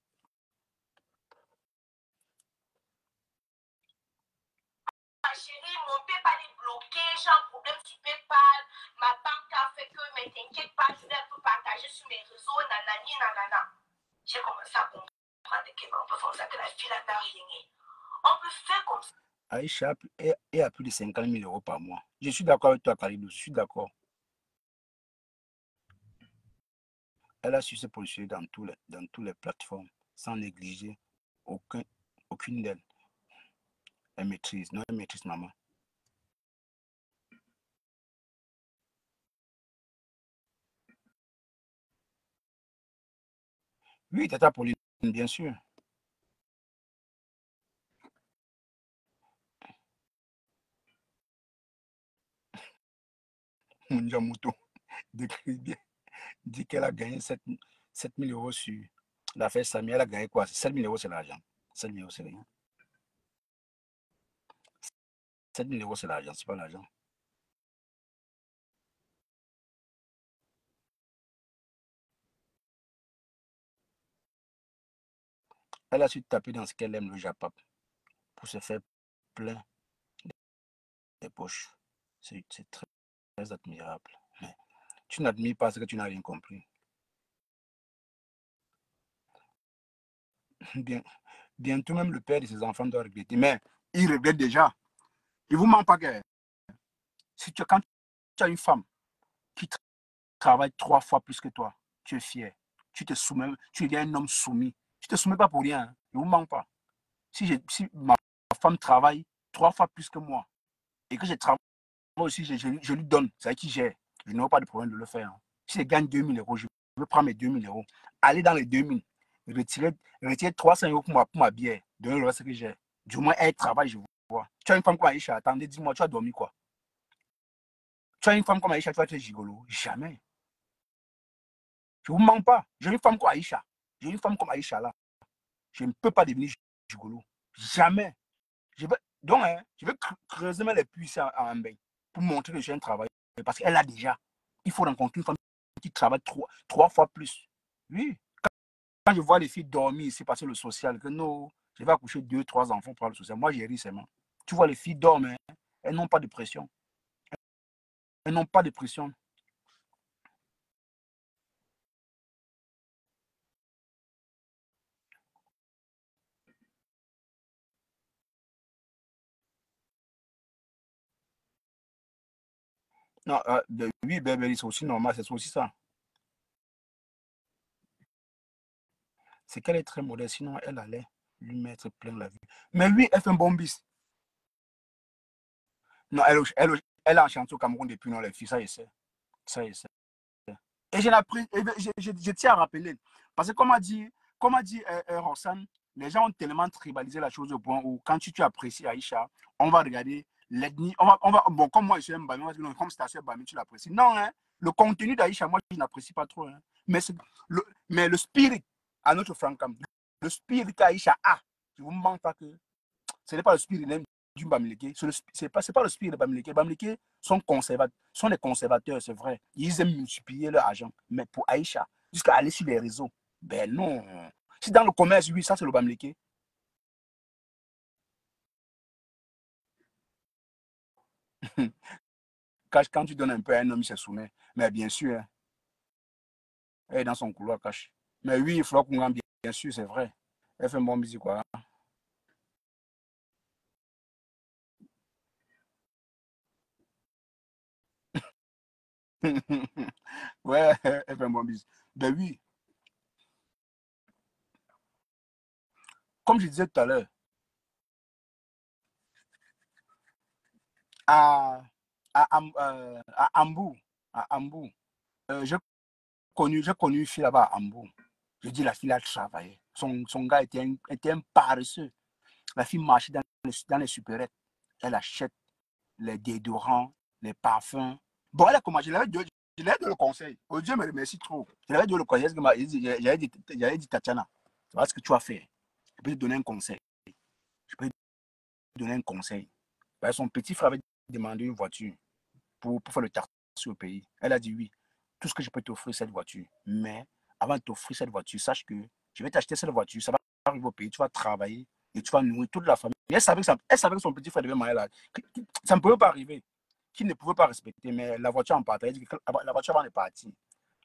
Chérie, mon PayPal est bloqué, j'ai un problème sur PayPal, ma banque a fait que, mais t'inquiète pas, je vais un peu partager sur mes réseaux, nanani, nanana. J'ai commencé à comprendre qu'on peut faire ça, que la fille n'a rien. On peut faire comme ça. Aïcha est à plus de 50 000 euros par mois. Je suis d'accord avec toi, Khalidou, je suis d'accord. Elle a su se positionner dans toutes les plateformes sans négliger aucune d'elles. Elle maîtrise, non, elle maîtrise maman. Oui, Tata Pauline, bien sûr. Munjamuto décrit bien, dit qu'elle a gagné 7 000 euros sur l'affaire Samy. Elle a gagné quoi? 7 000 euros, c'est l'argent. 7 000 euros, c'est rien. 7 000 euros, c'est l'argent, c'est pas l'argent. Elle a su taper dans ce qu'elle aime, le Japap, pour se faire plein des poches. C'est très, très admirable. Mais tu n'admires pas ce que tu n'as rien compris. Bientôt même le père de ses enfants doit regretter. Mais il regrette déjà. Il ne vous ment pas que quand tu as une femme qui travaille 3 fois plus que toi, tu es fier. Tu te soumets, tu es un homme soumis. Tu ne te soumets pas pour rien. Hein. Il ne vous ment pas. Si ma femme travaille 3 fois plus que moi et que je travaille aussi, je lui donne, c'est à qui j'ai. Je n'aurai pas de problème de le faire. Hein. Si je gagne 2 000 euros, je veux prendre mes 2 000 euros, aller dans les 2 000, retirer 300 euros pour ma bière, donner le reste que j'ai. Du moins, elle travaille, je vois. Tu as une femme comme Aïcha, attendez, dis-moi, tu as dormi quoi? Tu as une femme comme Aïcha, tu vas être gigolo? Jamais. Je ne vous mens pas. J'ai une femme comme Aïcha. J'ai une femme comme Aïcha là. Je ne peux pas devenir gigolo. Jamais. Donc, hein, je vais creuser les puissants en bain pour montrer que j'ai un travail. Parce qu'elle a déjà. Il faut rencontrer une femme qui travaille 3 fois plus. Oui. Quand je vois les filles dormir ici, passer le social, que non, je vais accoucher 2, 3 enfants pour le social. Moi, j'ai ri seulement. Tu vois, les filles dorment, hein, elles n'ont pas de pression. Elles n'ont pas de pression. Non, oui, bébé, c'est aussi normal, c'est aussi ça. C'est qu'elle est très modeste, sinon elle allait lui mettre plein la vue. Mais oui, elle fait un bon bis. Non, elle est en chantier au Cameroun depuis non, les filles, ça y est. Ça y est. Et je tiens à rappeler, parce que comme a dit Rossan, les gens ont tellement tribalisé la chose au point où quand tu apprécies Aïcha, on va regarder l'ethnie, bon, comme moi je suis un Bami, on va dire non, comme c'est assez Bami, tu l'apprécies. Non, hein, le contenu d'Aïcha, moi je n'apprécie pas trop. Hein, mais le spirit à notre Francam, le spirit qu'Aïcha a, je ne vous mens pas que ce n'est pas le spirit du Bamileke, ce n'est pas le spirit de Bamileke. Les Bamileke sont des conservateurs, c'est vrai. Ils aiment multiplier leur argent. Mais pour Aïcha, jusqu'à aller sur les réseaux, ben non. Si dans le commerce, oui, ça c'est le Bamileke. Quand tu donnes un peu à un homme, il se soumet. Mais bien sûr, hein, elle est dans son couloir cache. Mais oui, il faut qu'on bien sûr, c'est vrai. Elle fait un bon musique, quoi. Ouais, elle fait un bon business. Ben oui, comme je disais tout à l'heure, à, à Hambourg, à Hambourg, j'ai j'ai connu une fille là-bas à Hambourg. Je dis, la fille a travaillé. Son gars était un paresseux. La fille marchait dans les supérettes. Elle achète les déodorants, les parfums. Bon, elle a commencé. Je l'avais donné le conseil. Oh Dieu me remercie trop. Je l'avais donné le conseil. J'avais dit, Tatiana, tu vois ce que tu vas faire. Je peux te donner un conseil. Je peux te donner un conseil. Ben, son petit frère avait demandé une voiture pour faire le taxi au pays. Elle a dit oui. Tout ce que je peux t'offrir, cette voiture. Mais avant de t'offrir cette voiture, sache que je vais t'acheter cette voiture. Ça va arriver au pays. Tu vas travailler et tu vas nourrir toute la famille. Et elle savait que son petit frère devait marier là. Ça ne pouvait pas arriver. Qu'il ne pouvait pas respecter. Mais la voiture en partait. Elle dit que la voiture avant de partir,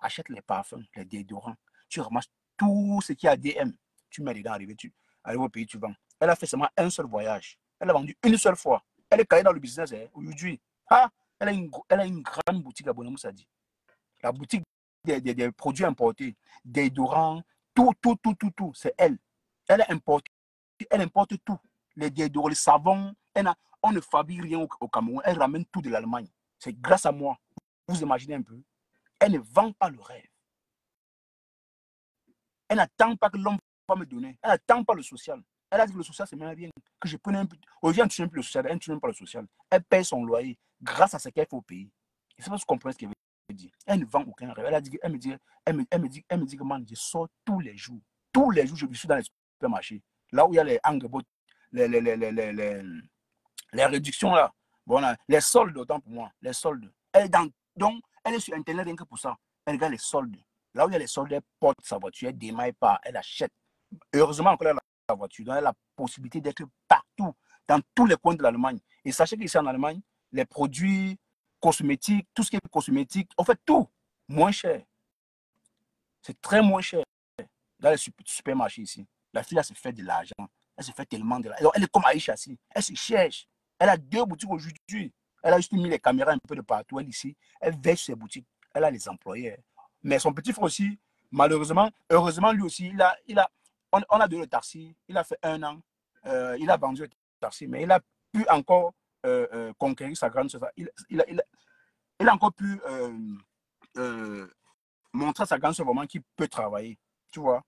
achète les parfums, les déodorants. Tu ramasses tout ce qui est ADM. Tu mets dedans, arrive au pays, tu vends. Elle a fait seulement un seul voyage. Elle a vendu une seule fois. Elle est caillée dans le business aujourd'hui. Ah, elle a une grande boutique à Bonamoussa dit. La boutique des produits importés, des déodorants, tout, c'est elle. Elle importe, elle importe tout. Les déodorants, les savons, on ne fabrique rien au Cameroun. Elle ramène tout de l'Allemagne. C'est grâce à moi. Vous imaginez un peu. Elle ne vend pas le rêve. Elle n'attend pas que l'homme va me donner. Elle n'attend pas le social. Elle a dit que le social, c'est même bien. Que je prenais un peu. Aujourd'hui, elle ne tue même plus le social. Elle ne tue même pas le social. Elle paye son loyer grâce à ce qu'elle fait au pays. Je ne sais pas si vous comprenez ce qu'elle veut dire. Elle ne vend aucun rêve. Elle a dit, elle me dit que man, je sors tous les jours. Tous les jours, je suis dans les supermarchés. Là où il y a les angles, les réductions là. Bon, là, les soldes, autant pour moi. Les soldes. Donc, elle est sur Internet rien que pour ça. Elle regarde les soldes. Là où il y a les soldes, elle porte sa voiture, elle démaille pas, elle achète. Heureusement encore, elle a la voiture. Donc, elle a la possibilité d'être partout, dans tous les coins de l'Allemagne. Et sachez qu'ici en Allemagne, les produits cosmétiques, tout ce qui est cosmétique, en fait, tout, moins cher. C'est très moins cher dans les supermarchés ici. La fille, elle se fait de l'argent. Elle se fait tellement de l'argent. Elle est comme Aïcha ici. Elle se cherche. Elle a 2 boutiques aujourd'hui. Elle a juste mis les caméras un peu de partout. Elle ici, elle veille sur ses boutiques. Elle a les employés. Mais son petit frère aussi, malheureusement, heureusement, lui aussi, on a donné le taxi. Il a fait 1 an. Il a vendu le taxi, mais il a pu encore conquérir sa grande soeur. Il a encore pu euh, montrer à sa grande soeur vraiment qu'il peut travailler. Tu vois?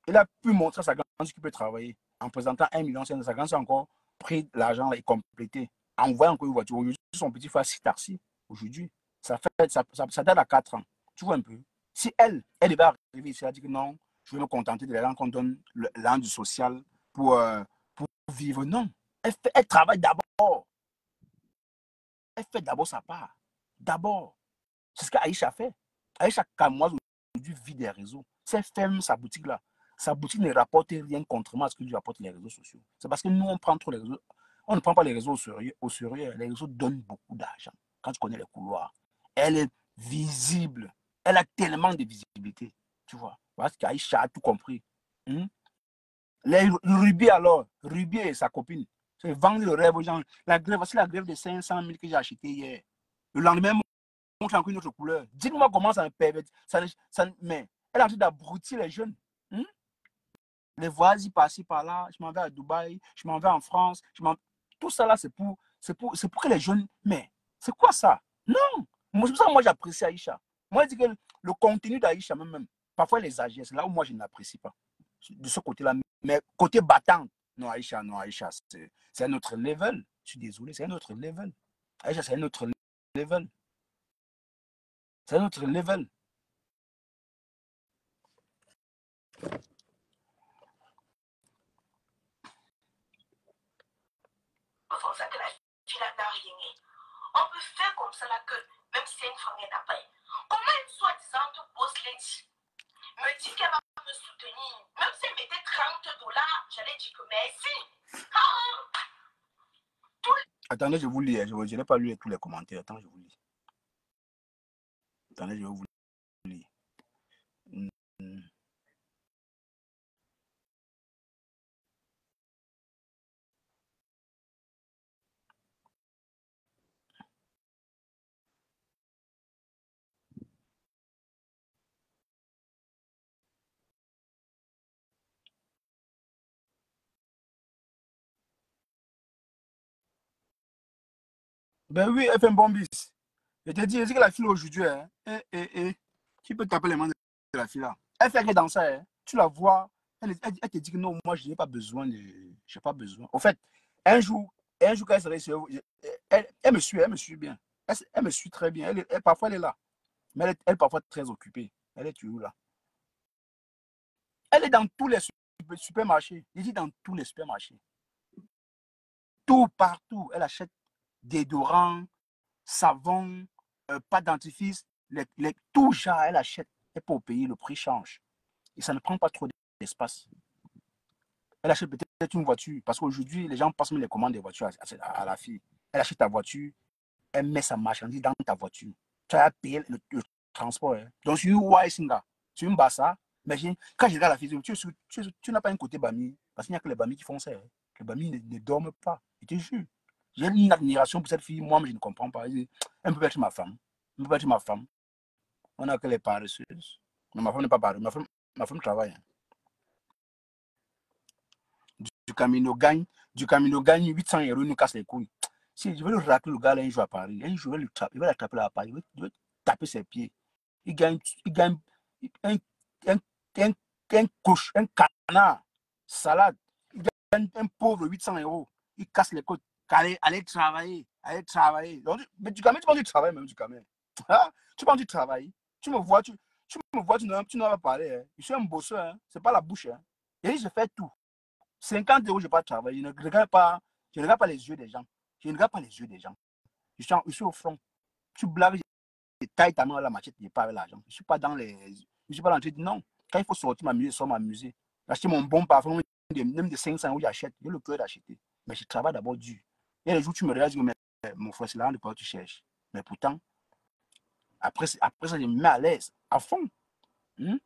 Il a pu montrer à sa grande soeur qu'il peut travailler. En présentant 1 million, sa grande soeur a encore pris l'argent et complété. Envoyé encore une voiture. Aujourd'hui, son petit frère, 6 taxis. Aujourd'hui, ça date à 4 ans. Tu vois un peu. Si elle devait arriver ici, elle a dit que non, je vais me contenter de l'argent qu'on donne, l'argent du social pour vivre. Non. Elle travaille d'abord. Elle fait d'abord sa part. D'abord. C'est ce qu'Aïcha fait. Aïcha Kamoise aujourd'hui vit des réseaux. C'est ferme sa boutique là. Sa boutique ne rapporte rien contrairement à ce que lui apportent les réseaux sociaux. C'est parce que nous, on prend trop les réseaux. On ne prend pas les réseaux au sérieux. Les réseaux donnent beaucoup d'argent. Quand tu connais les couloirs, elle est visible. Elle a tellement de visibilité. Tu vois. Parce qu'Aïcha a tout compris. Hmm? Les Ruby alors, Ruby et sa copine, c'est vendre le rêve aux gens. La grève, c'est la grève de 500 000 que j'ai acheté hier. Le lendemain, montre encore une autre couleur. Dites-moi comment ça me permet. Mais elle a envie d'abrutir les jeunes. Hmm? Les voyages par-ci, par-là. Je m'en vais à Dubaï, je m'en vais en France. Tout ça là, c'est pour que les jeunes. Mais c'est quoi ça? Non! C'est pour ça que moi j'apprécie Aïcha. Moi, je dis que le contenu d'Aïcha, même, parfois les âges, c'est là où moi je n'apprécie pas. De ce côté-là. Mais côté battant, non, Aïcha, c'est un autre level. Je suis désolé, c'est un autre level. Aïcha, c'est un autre level. C'est un autre level. Comme ça que la fille n'a rien. On peut faire comme ça là que même si c'est une femme, elle n'a pas. Comment une soi-disant boss lady me dit qu'elle va me soutenir, même si elle mettait $30, j'allais dire que merci. Ah, Attendez, je vous lis. Je n'ai pas lu tous les commentaires. Attends, je vous lis. Attendez, je vais vous lire. Ben oui, elle fait un bon bis. Je te dis, c'est que la fille aujourd'hui, hein, qui peut taper les mains de la fille là? Elle fait que danser, hein. Tu la vois, elle te dit que non, moi je n'ai pas besoin de. J'ai pas besoin. Au fait, un jour, quand elle serait sur. Elle me suit bien. Elle me suit très bien. Parfois elle est là. Mais elle est parfois très occupée. Elle est toujours là. Elle est dans tous les supermarchés. Je dis dans tous les supermarchés. Tout, partout. Elle achète déodorant, savon, pas de dentifrice, tout genre, elle achète. Et pour payer, le prix change. Et ça ne prend pas trop d'espace. Elle achète peut-être une voiture, parce qu'aujourd'hui, les gens passent même les commandes des voitures à la fille. Elle achète ta voiture, elle met sa marchandise dans ta voiture. Tu as payé le transport. Hein. Donc, sur une Singa, sur une Bassa, mais quand je regarde la fille, tu n'as pas un côté Bami, parce qu'il n'y a que les Bami qui font ça. Hein. Les Bami ne dorment pas. Je te jure. J'ai une admiration pour cette fille, moi, mais je ne comprends pas. Elle peut être ma femme. Elle peut être ma femme. On n'a que les paresseuses. Mais ma femme n'est pas pareille. Ma femme travaille. Hein. Du Camino gagne 800 euros, il nous casse les couilles. Si je vais le rappeler le gars là un jour à Paris, un jour je vais l'attraper là à Paris, je vais taper ses pieds. Il gagne un, un, un, un canard, salade. Il gagne un pauvre 800 euros. Il casse les côtes. Allez travailler. Allez travailler. Donc, mais du Camino, tu penses du travail même du Camino. Ah, tu penses du travail. Tu me vois, tu n'as pas parlé. Hein. Je suis un bosseur. Hein. C'est pas la bouche. Hein. Et je fais tout. 50 euros, je ne vais pas travailler. Je ne regarde pas les yeux des gens. Je ne regarde pas les yeux des gens. Je suis au front. Tu blagues, je taille ta main à la machette, je pas avec l'argent. Je ne suis pas dans les. Je suis pas dans le truc. Non. Quand il faut sortir m'amuser, je sors m'amuser. Acheter mon bon parfum, même de 500 euros, j'achète. J'ai le cœur d'acheter. Mais je travaille d'abord dur. Il y a des jours où tu me regardes, mais mon frère, c'est là de quoi tu cherches. Mais pourtant, après ça, je me mets à l'aise, à fond. Hmm?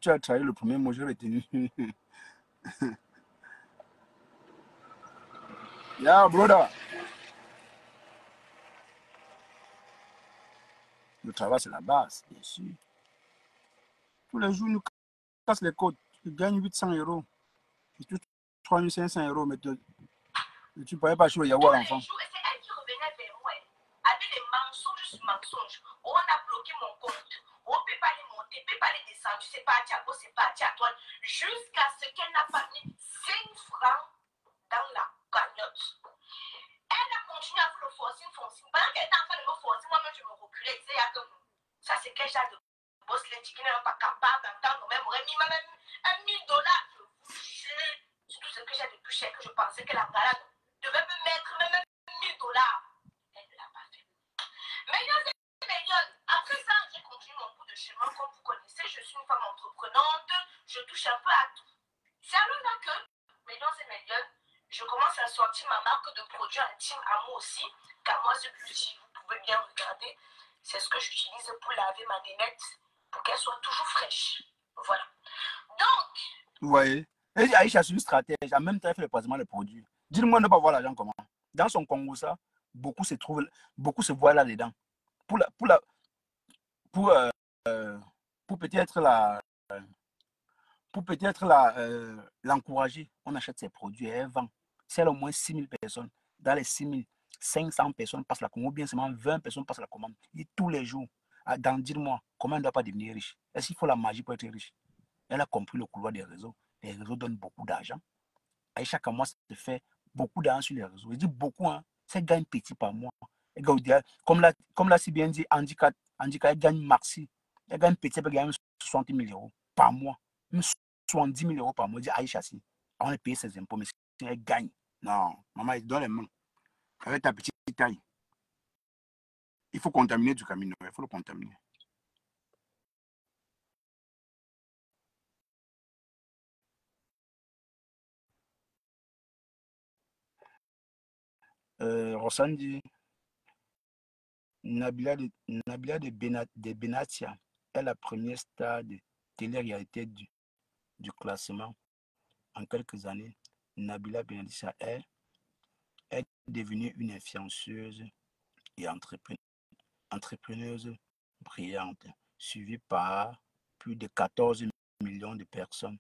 Tu as travaillé le premier mot, j'ai retenu. Yeah, brother. Le travail, c'est la base, bien sûr. Tous les jours, nous casse les côtes. Tu gagnes 800 euros. Tu touches 3500 euros, mais tu ne pourrais pas jouer au Yahoo à l'enfant. C'est elle qui revenait vers moi avec des mensonges sur mensonges. On a bloqué mon compte. On ne peut pas les monter, on ne peut pas les descendre. C'est parti à gauche, c'est parti à droite. Jusqu'à ce qu'elle n'a pas mis 5 francs dans la cagnotte. Elle a continué à faire le forcing. Pendant qu'elle était en train de me forcer, moi-même, je me reculais. Je disais, ça, c'est quel genre de boss qui n'est pas capable d'entendre. Même aurait mis même $1 000. Je vous jure, c'est tout ce que j'ai de plus cher que je pensais que la malade devait me mettre même $1 000. Elle ne l'a pas fait. Mais après ça, j'ai continué mon bout de chemin. Comme vous connaissez, je suis une femme entreprenante. Je touche un peu à tout. C'est alors là que, mesdames et messieurs, je commence à sortir ma marque de produits intimes à moi aussi. Car moi, ce beauty, vous pouvez bien regarder, c'est ce que j'utilise pour laver ma nénette, pour qu'elle soit toujours fraîche. Voilà. Donc, Vous voyez. Et Aïcha, c'est une stratège. En même temps, elle fait le placement des produits. Dis-moi ne pas voir l'argent comment. Dans son Congo, ça, beaucoup se voient là-dedans. Pour, la, pour, la, pour, pour peut-être la, pour peut-être l'encourager, on achète ses produits et elle vend. Si elle a au moins 6000 personnes, dans les 6000, 500 personnes passent la commande, ou bien seulement 20 personnes passent la commande. Et tous les jours, dis-moi, comment elle ne doit pas devenir riche? Est-ce qu'il faut la magie pour être riche? Elle a compris le couloir des réseaux. Les réseaux donnent beaucoup d'argent. Et chaque mois, ça te fait beaucoup d'argent sur les réseaux. Je dis beaucoup, hein. Ça gagne petit par mois. Comme l'a si bien dit Handicap, elle gagne maxi. Elle gagne petit, elle gagne 60 000 euros par mois. Même 70 000 euros par mois. Je dis, Aïcha, si. On a payé ses impôts, mais si elle gagne. Non, maman, elle donne les mains. Avec ta petite taille. Il faut contaminer du camino. Il faut le contaminer. Rossan dit, Nabila de Benatia est la première star de télé-réalité du classement. En quelques années, Nabila Benatia est devenue une influenceuse et entrepreneuse brillante, suivie par plus de 14 millions de personnes.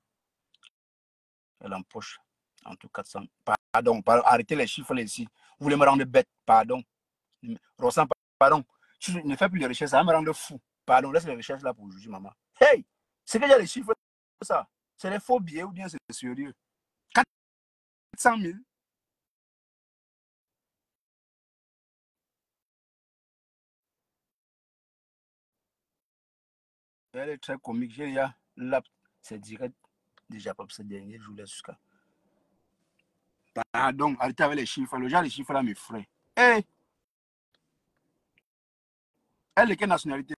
Elle empoche en tout 400. Pardon, arrêtez les chiffres là ici. Vous voulez me rendre bête, pardon. Ressent, pardon. Je ne fais plus les recherches, ça va me rendre fou. Pardon, laisse les recherches là pour aujourd'hui, maman. Hey, c'est qu'il y a les chiffres, ça. C'est les faux billets ou bien c'est sérieux? 400 000. Elle est très comique. J'ai déjà là, c'est direct. Déjà pas ce dernier jour là jusqu'à. Pardon, arrêtez avec les chiffres. Le genre, les chiffres là me frais. Hey, elle est quelle nationalité?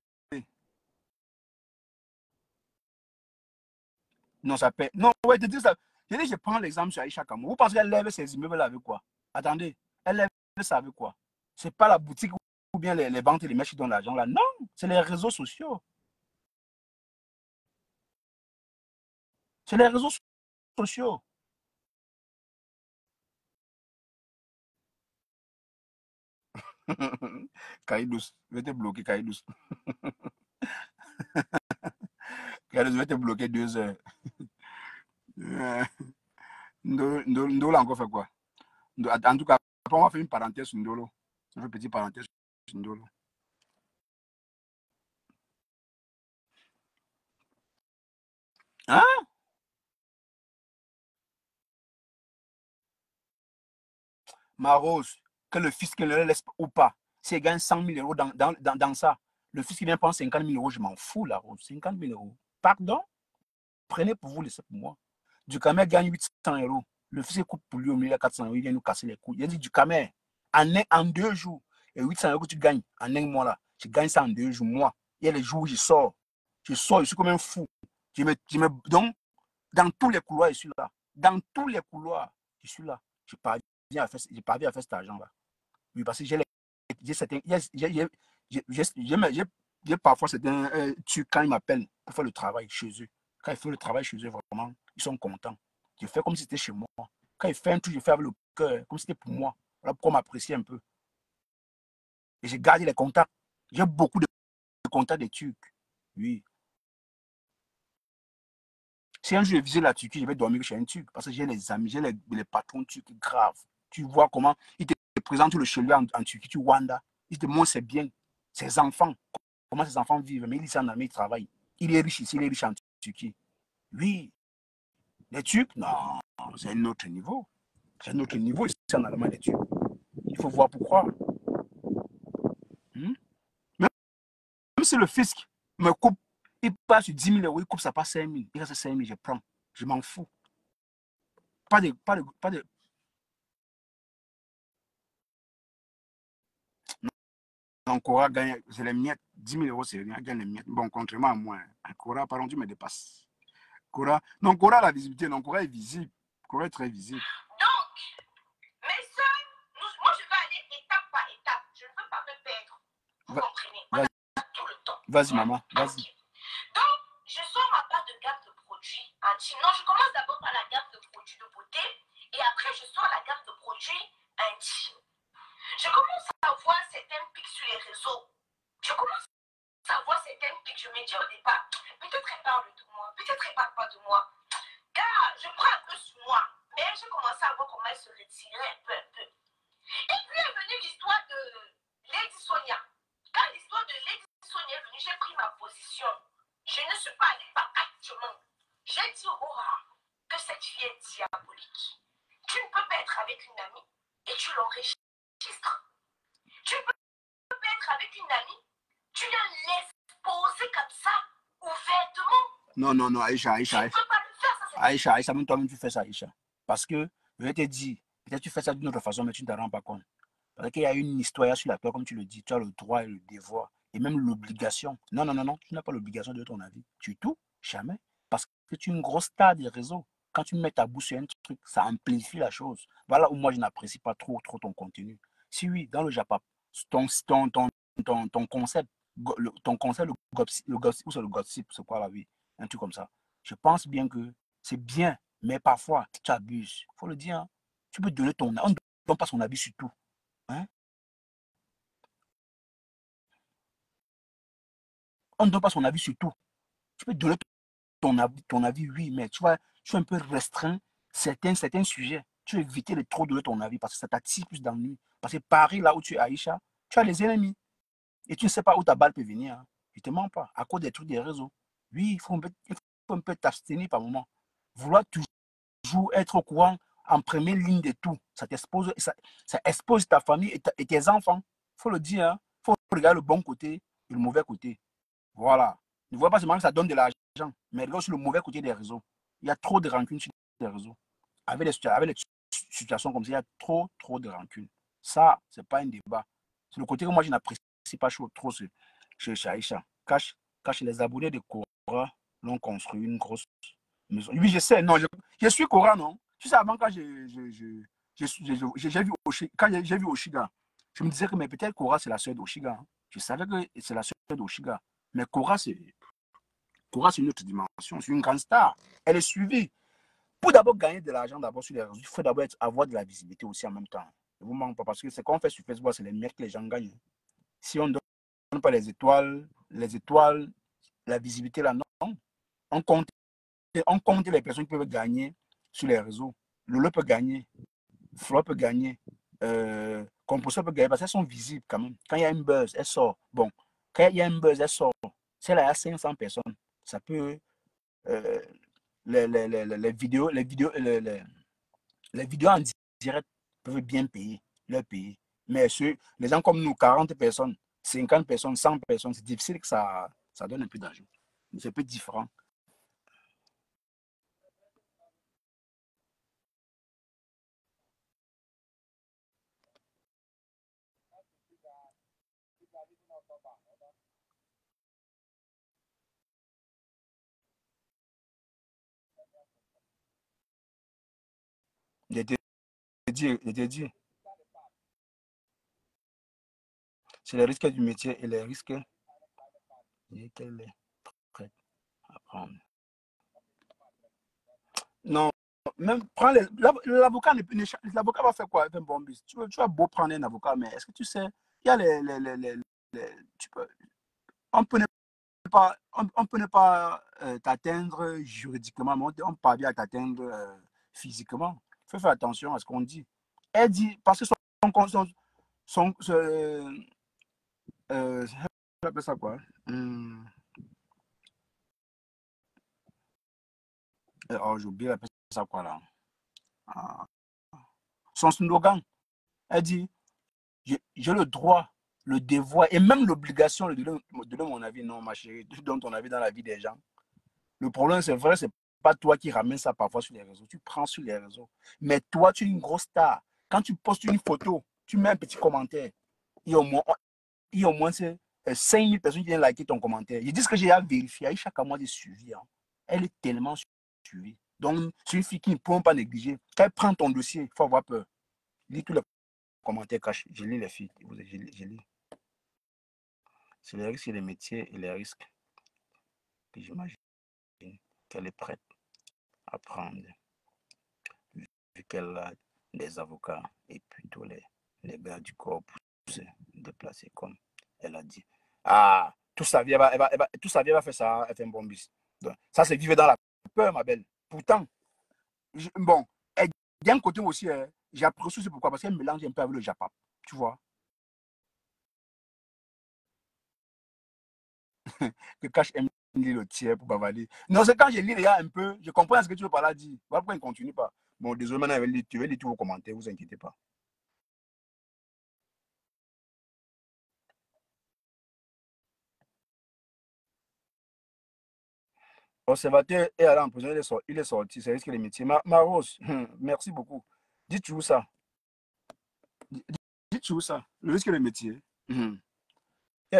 Non, ça paie. Non, ouais, je dis ça. Je prends l'exemple sur Aïcha Kamou. Vous pensez qu'elle lève ses immeubles là avec quoi? Attendez, elle lève ça avec quoi? C'est pas la boutique ou bien les banques et les mecs qui donnent l'argent là. Non, c'est les réseaux sociaux. C'est les réseaux sociaux. Kaïdous, je vais te bloquer, Kaïdous. Kaïdous, je vais te bloquer 2 heures. Ndolo a encore fait quoi? En tout cas, après, on va faire une parenthèse sur Ndolo. Une petite parenthèse sur Ndolo. Hein? Marose, que le fisc ne le laisse ou pas. Si elle gagne 100 000 euros dans ça, le fisc vient prendre 50 000 euros, je m'en fous, la rose. 50 000 euros. Pardon? Prenez pour vous, laissez pour moi. Ducamer gagne 800 euros. Le fisc coupe pour lui au milieu de 400 euros, il vient nous casser les couilles. Il a dit Ducamer, en 2 jours, et 800 euros que tu gagnes en un mois là, je gagne ça en 2 jours, moi. Il y a les jours où je sors, je suis comme un fou. Donc, dans tous les couloirs, je suis là. Dans tous les couloirs, je suis là. Je parviens à faire cet argent-là. Oui, parce que j'ai certains, j'ai parfois certains trucs quand ils m'appellent pour faire le travail chez eux. Quand ils font le travail chez eux, vraiment, ils sont contents. Je fais comme si c'était chez moi. Quand ils font un truc, je fais avec le cœur, comme si c'était pour moi. Voilà pourquoi on m'apprécie un peu. Et j'ai gardé les contacts. J'ai beaucoup de contacts des Turcs. Oui. Si un jour je visite la Turquie, je vais dormir chez un Turc. Parce que j'ai les amis, j'ai les patrons turcs graves. Tu vois comment ils te présentent le chez lui en Turquie, tu Wanda. Ils te montrent c'est bien. Ses enfants, comment ses enfants vivent. Mais il est en Allemagne, il travaille. Il est riche ici, il est riche en Turquie. Oui. Les Turcs, non, c'est un autre niveau. C'est un autre niveau ici en Allemagne, les Turcs. Il faut voir pourquoi. Hmm? Même si le fisc me coupe, il passe sur 10 000 euros, il coupe, ça passe 5 000. Il reste 5 000, je prends. Je m'en fous. Pas de. Donc, Cora gagne, c'est les miettes. 10 000 euros, c'est rien, elle gagne les miettes. Bon, contrairement à moi, Cora, pardon, tu me dépasses. Cora, non, Cora a la visibilité, non, Cora est visible. Cora est très visible. Donc, mes soeurs, moi je vais aller étape par étape. Je ne veux pas me perdre. Vous comprenez? On a tout le temps. Vas-y, maman, vas-y. Donc, je sors ma part de gamme de produits intimes. Non, je commence d'abord par la gamme de produits de beauté et après je sors la gamme de produits intimes. Je commence à voir certains pics sur les réseaux. Je commence à voir certains pics. Je me dis au départ, peut-être elle parle de moi, peut-être elle parle pas de moi. Car je prends un peu sur moi. Mais j'ai commencé à voir comment elle se retirait un peu, un peu. Et puis est venue l'histoire de Lady Sonia. Quand l'histoire de Lady Sonia est venue, j'ai pris ma position. Je ne suis pas allée par actement. J'ai dit au Aura que cette fille est diabolique. Tu ne peux pas être avec une amie et tu l'enregistres. Tu ne peux pas être avec une amie, tu la laisses poser comme ça, ouvertement. Non, non, non, Aïcha. Tu ne peux pas le faire, ça. Aïcha, même toi-même tu fais ça, Aïcha. Parce que, je vais te dire, peut-être tu fais ça d'une autre façon, mais tu ne te rends pas compte. Parce qu'il y a une histoire sur la toi, comme tu le dis, tu as le droit et le devoir, et même l'obligation. Non, non, non, non, tu n'as pas l'obligation de ton avis. Tu tout, jamais. Parce que tu es une grosse star des réseaux. Quand tu mets ta bouche sur un truc, ça amplifie la chose. Voilà où moi je n'apprécie pas trop ton contenu. Si oui, dans le Japap, ton concept, le gossip, ou c'est le gossip, c'est quoi la vie, un truc comme ça. Je pense bien que c'est bien, mais parfois tu abuses. Il faut le dire. Hein. Tu peux donner ton avis. On ne donne pas son avis sur tout. Hein? On ne donne pas son avis sur tout. Tu peux donner ton avis, oui, mais tu vois, je suis un peu restreint certains sujets. Tu veux éviter de trop donner ton avis parce que ça t'attire plus d'ennuis. Parce que Paris, là où tu es, Aïcha, tu as les ennemis. Et tu ne sais pas où ta balle peut venir. Hein. Je ne te mens pas. À cause des trucs des réseaux. Oui, il faut un peu t'abstenir par moment. Vouloir toujours être au courant en première ligne de tout. Ça t'expose, ça expose ta famille et tes enfants. Il faut le dire. Il hein. Faut regarder le bon côté et le mauvais côté. Voilà. Ne vois pas seulement que ça donne de l'argent, mais regarde sur le mauvais côté des réseaux. Il y a trop de rancune sur les réseaux. Avec les situations comme ça, il y a trop de rancune. Ça, ce n'est pas un débat. C'est le côté que moi, je n'apprécie pas trop chez Aïcha. Cache les abonnés de Cora l'ont construit une grosse maison. Oui, je sais, non, je suis Cora, non. Tu sais, avant, quand j'ai vu Oshiga, je me disais que peut-être Cora, c'est la sœur d'Oshiga. Hein. Je savais que c'est la sœur d'Oshiga. Mais Cora, c'est une autre dimension. C'est une grande star. Elle est suivie. Pour d'abord gagner de l'argent d'abord sur les réseaux, il faut d'abord avoir de la visibilité aussi en même temps. Ne vous manque pas parce que c'est qu'on fait sur Facebook, c'est les mecs que les gens gagnent. Si on ne donne pas les étoiles, la visibilité là, non. On compte les personnes qui peuvent gagner sur les réseaux. Lolo peut gagner, Flo peut gagner, Composteur peut gagner parce qu'elles sont visibles quand même. Quand il y a une buzz, elle sort. Bon, quand il y a une buzz, elle sort. Si elle a 500 personnes, ça peut. Les vidéos, les vidéos en direct peuvent bien payer, leur payer. Mais les gens comme nous, 40 personnes, 50 personnes, 100 personnes, c'est difficile que ça donne un peu d'argent. C'est un peu différent. Je t'ai dit, c'est les risques du métier et les risques qu'elle est prête à prendre. Non, même prendre l'avocat, l'avocat va faire quoi avec un bon bis? Tu vas beau prendre un avocat, mais est-ce que tu sais, il y a tu peux, on peut ne pas, on peut ne pas t'atteindre juridiquement, mais on parvient à t'atteindre physiquement. Il faut faire attention à ce qu'on dit. Elle dit, parce que on appelle ça quoi? Oh, j'ai oublié d'appeler ça quoi là. Ah. Son slogan, elle dit, j'ai le droit, le devoir et même l'obligation de donner mon avis. Non, ma chérie, tu donnes ton avis dans la vie des gens. Le problème, c'est vrai, c'est pas toi qui ramènes ça parfois sur les réseaux. Tu prends sur les réseaux. Mais toi, tu es une grosse star. Quand tu postes une photo, tu mets un petit commentaire. Il y a au moins 5000 personnes qui viennent liker ton commentaire. Ils disent que j'ai à vérifier. Chaque mois, j'ai suivi. Hein. Elle est tellement suivie. Donc, c'est une fille qui ne peut pas négliger. Quand elle prend ton dossier, il faut avoir peur. Lis tous les commentaires cachés. Je lis les filles. Je lis. C'est les risques et les métiers et les risques que j'imagine qu'elle est prête à prendre. Vu qu'elle a des avocats et plutôt les gars du corps pour se déplacer comme elle a dit. Ah, tout sa vie, tout sa vie, elle va faire ça, elle fait un bon bis. Donc, ça, c'est vivre dans la peur, ma belle. Pourtant, bon, d'un côté aussi, j'apprécie aussi pourquoi, parce qu'elle mélange un peu avec le Japon, tu vois. Que cache Emily le tiers pour bavaler. Non, c'est quand je lis les gars un peu, je comprends ce que tu veux par là dire. Voilà pourquoi il ne continue pas. Bon, désolé, maintenant, tu vas lire tous vos commentaires, vous inquiétez pas. Observateur est allé en prison, il est sorti, c'est risque les métiers. Rose, merci beaucoup. Dis-tu où ça? Dis-tu où ça? Le risque des métiers. Il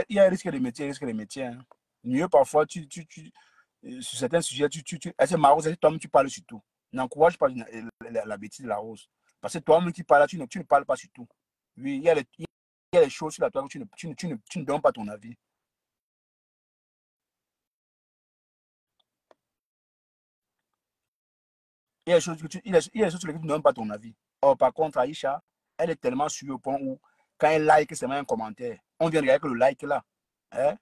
y a un risque des métiers, risque des métiers. Hein. Mieux parfois, sur certains sujets, c'est Rose, c'est toi-même tu parles sur tout. N'encourage pas la bêtise de la Rose. Parce que toi-même qui parles, tu ne parles pas sur tout. Oui, il y a les choses sur lesquelles tu ne donnes pas ton avis. Il y a des choses, il y a des choses sur lesquelles tu ne donnes pas ton avis. Or, par contre, Aïcha, elle est tellement sûre au point où, quand elle like, c'est même un commentaire. On vient regarder que le like là. Hein?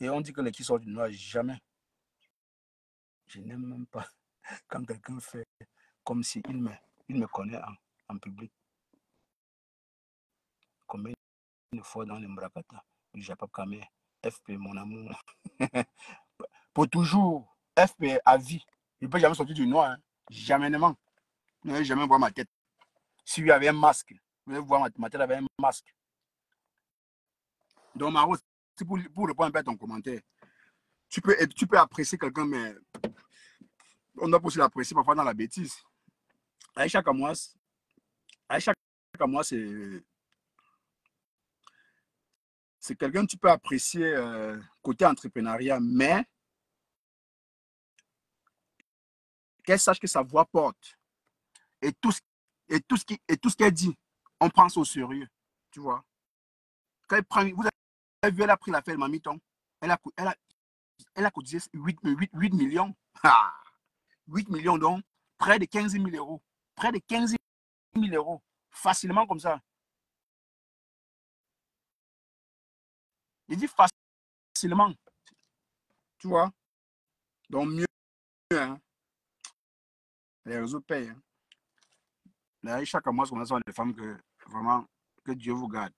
Et on dit que les qui sortent du noir, jamais. Je n'aime même pas quand quelqu'un fait comme si il me connaît en public. Combien de fois dans les Mbrakata, du Japap Kame, FP, mon amour. Pour toujours, FP à vie. Il ne peut jamais sortir du noir. Hein. Jamais. Vous n'allez jamais voir ma tête. Si il y avait un masque, vous allez voir ma tête avec un masque. Donc, Maro, c'est pour répondre un peu à ton commentaire. Tu peux apprécier quelqu'un, mais on doit aussi l'apprécier parfois dans la bêtise. Aïcha Kamouas, c'est quelqu'un que tu peux apprécier côté entrepreneuriat, mais qu'elle sache que sa voix porte. Et tout ce qu'elle dit, on prend ça au sérieux. Tu vois. Quand elle prend, vous avez vu, elle a pris l'affaire Mamiton. Elle a cotisé 8 millions. 8 millions, donc près de 15 000 euros. Près de 15 000 euros. Facilement comme ça. Il dit facilement. Tu vois. Donc mieux. Hein. Les réseaux payent. Hein. Là, chaque mois, on a des femmes que vraiment, que Dieu vous garde.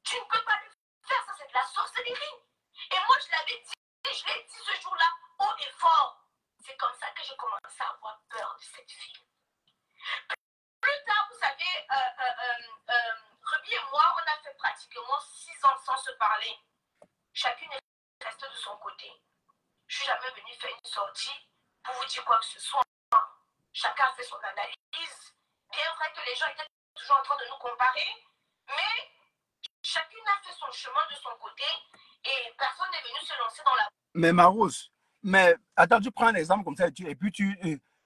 Tu ne peux pas le faire, ça c'est de la sorcellerie. Et moi je l'avais dit, je l'ai dit ce jour-là, haut et fort. C'est comme ça que j'ai commencé à avoir peur de cette fille. Plus tard, vous savez, Ruby et moi, on a fait pratiquement 6 ans sans se parler. Chacune est restée de son côté. Je suis jamais venue faire une sortie pour vous dire quoi que ce soit. Chacun a fait son analyse. Bien vrai que les gens étaient toujours en train de nous comparer, mais chacune a fait son chemin de son côté et personne n'est venu se lancer dans la... Mais Marose, mais attends, tu prends un exemple comme ça et puis tu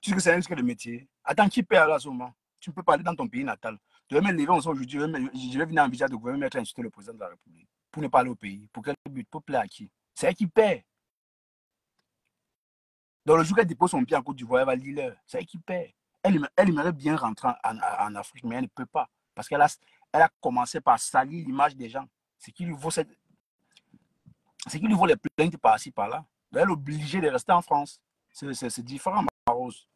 dis que c'est un risque de métier. Attends, qui paie là à ce moment? Tu ne peux pas aller dans ton pays natal. Tu vas me lever aujourd'hui, je vais venir en visite de gouvernement mettre à insulter le président de la République. Pour ne pas aller au pays. Pour quel but? Pour plaire à qui? C'est elle qui paie. Dans le jour qu'elle dépose son pied en Côte d'Ivoire, elle va lire. C'est elle qui paie. Elle aimerait bien rentrer en Afrique, mais elle ne peut pas. Parce qu'elle a commencé par salir l'image des gens. C'est qui lui vaut les plaintes par-ci, par-là. Elle est obligée de rester en France. C'est différent, Marose.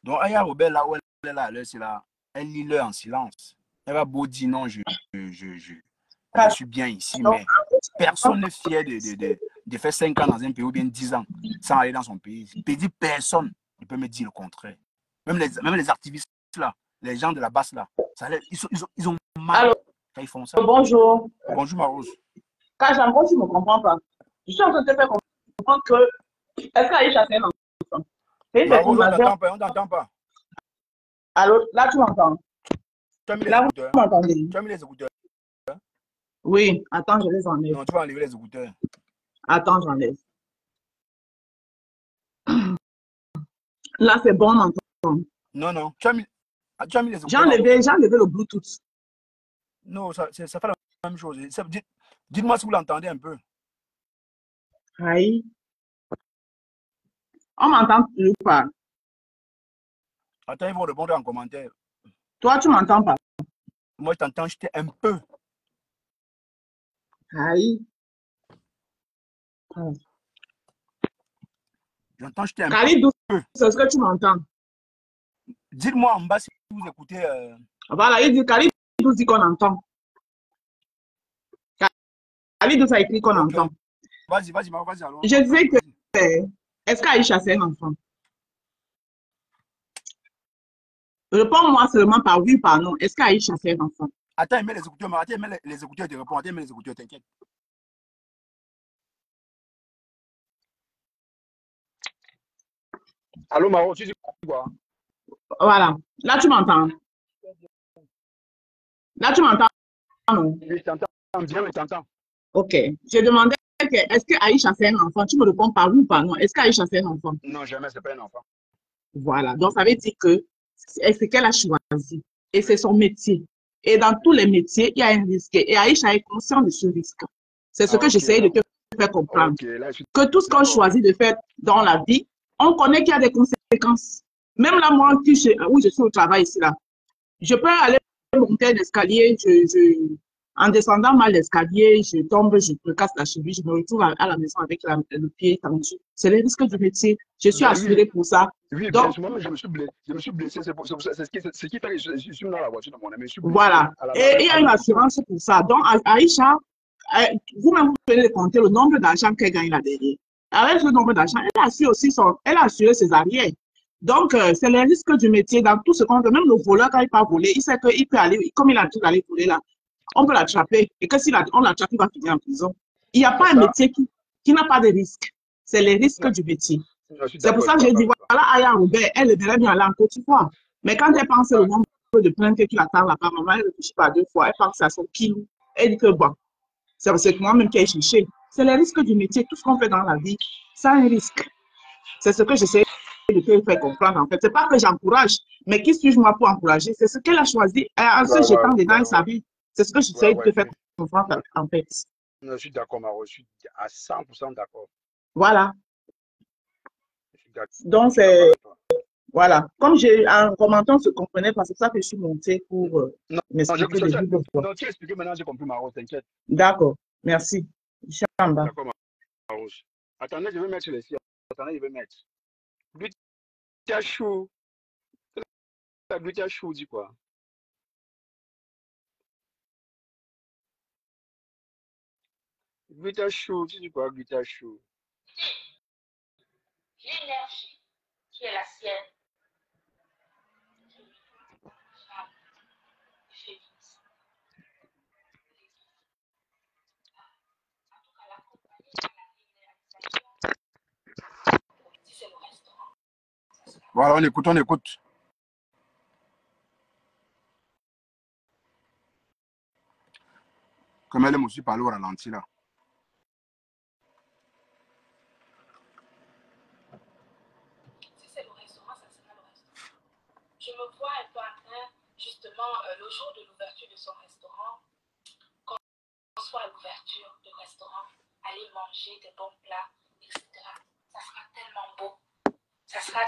Donc, Aya Robert, là où elle est là, elle lit leur en silence. Elle va beau dire non, je suis bien ici, mais personne n'est fier de faire 5 ans dans un pays ou bien 10 ans sans aller dans son pays. Je dis personne ne peut me dire le contraire. Même les activistes là, les gens de la basse là, ils ont mal. Allô? Quand ils font ça. Bonjour. Bonjour Marose. Quand j'en tu ne me comprends pas. Je suis en train de te faire comprendre que est-ce qu'Aïcha c'est un enfant? Marose, on t'entend pas. Allô, là tu m'entends? Tu as mis les là, écouteurs. Vous m'entendez? Tu as mis les écouteurs. Oui, attends, je les enlève. Non, tu vas enlever les écouteurs. Attends, j'enlève. Là, c'est bon, on m'entend. Non. Tu as mis les écouteurs. J'ai enlevé le Bluetooth. Non, ça fait la même chose. Dites-moi si vous l'entendez un peu. Aïe. On m'entend plus pas. Attends, ils vont répondre en commentaire. Toi, tu m'entends pas. Moi, je t'entends jeter un peu. Aïe. J'entends jeter un Khalidou, peu. c'est ce que tu m'entends. Dites-moi en bas si vous écoutez. Voilà, il dit Khalidou dit qu'on entend. Khalidou, ça écrit qu'on entend. Vas-y, alors. Je disais que est-ce qu'Aïcha c'est un enfant? Réponds-moi seulement par oui ou par non. Est-ce qu'Aïcha c'est un enfant? Attends, il met les écouteurs, mais attends, il met les écouteurs, tu réponds. Attends, il met les écouteurs, t'inquiète. Allô, Maro, tu dis quoi? Voilà. Là, tu m'entends. Là, tu m'entends, non? Oui, je t'entends bien, mais t'entends. Ok. Je demandais est-ce qu'Aïcha c'est un enfant? Tu me réponds par oui ou par non. Est-ce qu'Aïcha c'est un enfant? Non, jamais, c'est pas un enfant. Voilà. Donc, ça veut dire que c'est qu'elle a choisi. Et c'est son métier. Et dans tous les métiers, il y a un risque. Et Aïcha est consciente de ce risque. C'est ce que j'essaie de te faire comprendre. Okay, là, que tout ce qu'on choisit de faire dans la vie, on connaît qu'il y a des conséquences. Même là, moi, où je suis au travail ici, là, je peux aller monter l'escalier, en descendant mal l'escalier, je tombe, je me casse la cheville, je me retrouve à la maison avec le pied tendu. C'est le risque du métier. Je suis assurée pour ça. Oui, donc, moi, je me suis blessé. C'est ce qui fait que je suis dans la voiture de mon ami. Je suis blessé. Voilà. Et il y a une assurance pour ça. Donc, Aïcha, vous-même, vous pouvez compter le nombre d'argent qu'elle gagne là derrière. Avec ce nombre d'argent, elle a assuré ses arrières. Donc, c'est les risques du métier dans tout ce qu'on fait. Même le voleur, quand il part voler, il sait qu'il peut aller, comme il a tout d'aller voler là, on peut l'attraper. Et que si on l'attrape, il va finir en prison. Il n'y a pas un métier qui n'a pas de risques. C'est les risques du métier. C'est pour ça que j'ai dit, voilà, Aya Robert, elle devrait bien aller en Côte d'Ivoire. Mais quand elle pense le nombre de plaintes qui l'attend là-bas, maman, elle ne réfléchit pas 2 fois. Elle pense à son kilo. Elle dit que bon, c'est moi-même qui ai cherché. C'est les risques du métier. Tout ce qu'on fait dans la vie, ça a un risque. C'est ce que j'essaie de te faire comprendre en fait. C'est pas que j'encourage, mais qui suis-je moi pour encourager? C'est ce qu'elle a choisi. En se jetant dedans, elle savait. C'est ce que j'essaie de te faire comprendre en fait. Je suis d'accord, Maro. Je suis à 100% d'accord. Voilà. Donc, c'est... Voilà. Comme en commentant, on se comprenait, parce que c'est ça que je suis montée pour m'expliquer de vivre. Non, tu as expliqué maintenant, j'ai compris, Maro, t'inquiète. D'accord. Merci. Je suis en bas. D'accord, Maro. Attendez, je vais mettre les filles. Attendez, je vais mettre. Glutia chou. La glutia chou dit quoi? Glutia chou, tu dis quoi, glutia chou? L'énergie qui est la sienne. Voilà, on écoute, on écoute. Comme elle aime aussi parler au ralenti là. Si c'est le restaurant, ça sera le restaurant. Je me vois un peu en train, justement, le jour de l'ouverture de son restaurant, quand on soit à l'ouverture du restaurant, aller manger des bons plats, etc. Ça sera tellement beau. Ça sera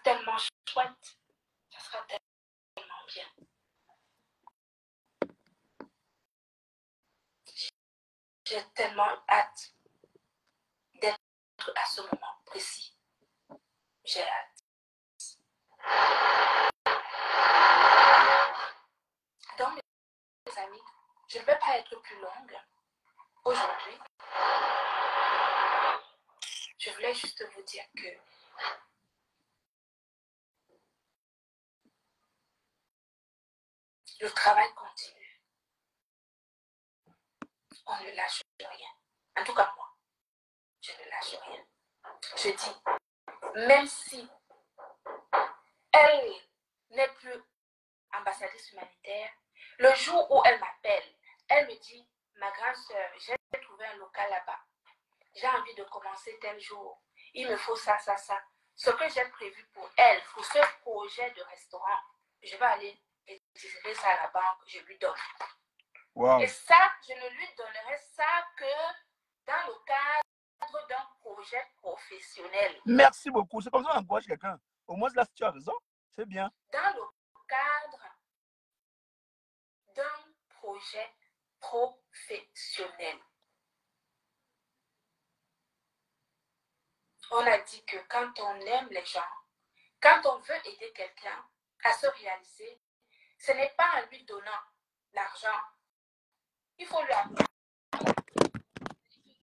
tellement chouette. Ça sera tellement bien. J'ai tellement hâte d'être à ce moment précis. J'ai hâte. Donc, mes amis, je ne vais pas être plus longue aujourd'hui. Je voulais juste vous dire que le travail continue. On ne lâche rien. En tout cas, moi, je ne lâche rien. Je dis, même si elle n'est plus ambassadrice humanitaire, le jour où elle m'appelle, elle me dit, ma grande sœur, j'ai trouvé un local là-bas. J'ai envie de commencer tel jour. Il me faut ça, ça, ça. Ce que j'ai prévu pour elle, pour ce projet de restaurant, je vais aller retirer ça à la banque, je lui donne. Wow. Et ça, je ne lui donnerai ça que dans le cadre d'un projet professionnel. Merci beaucoup. C'est comme ça qu'on encourage quelqu'un. Au moins, là, tu as raison. C'est bien. Dans le cadre d'un projet professionnel. On a dit que quand on aime les gens, quand on veut aider quelqu'un à se réaliser, ce n'est pas en lui donnant l'argent. Il faut lui apprendre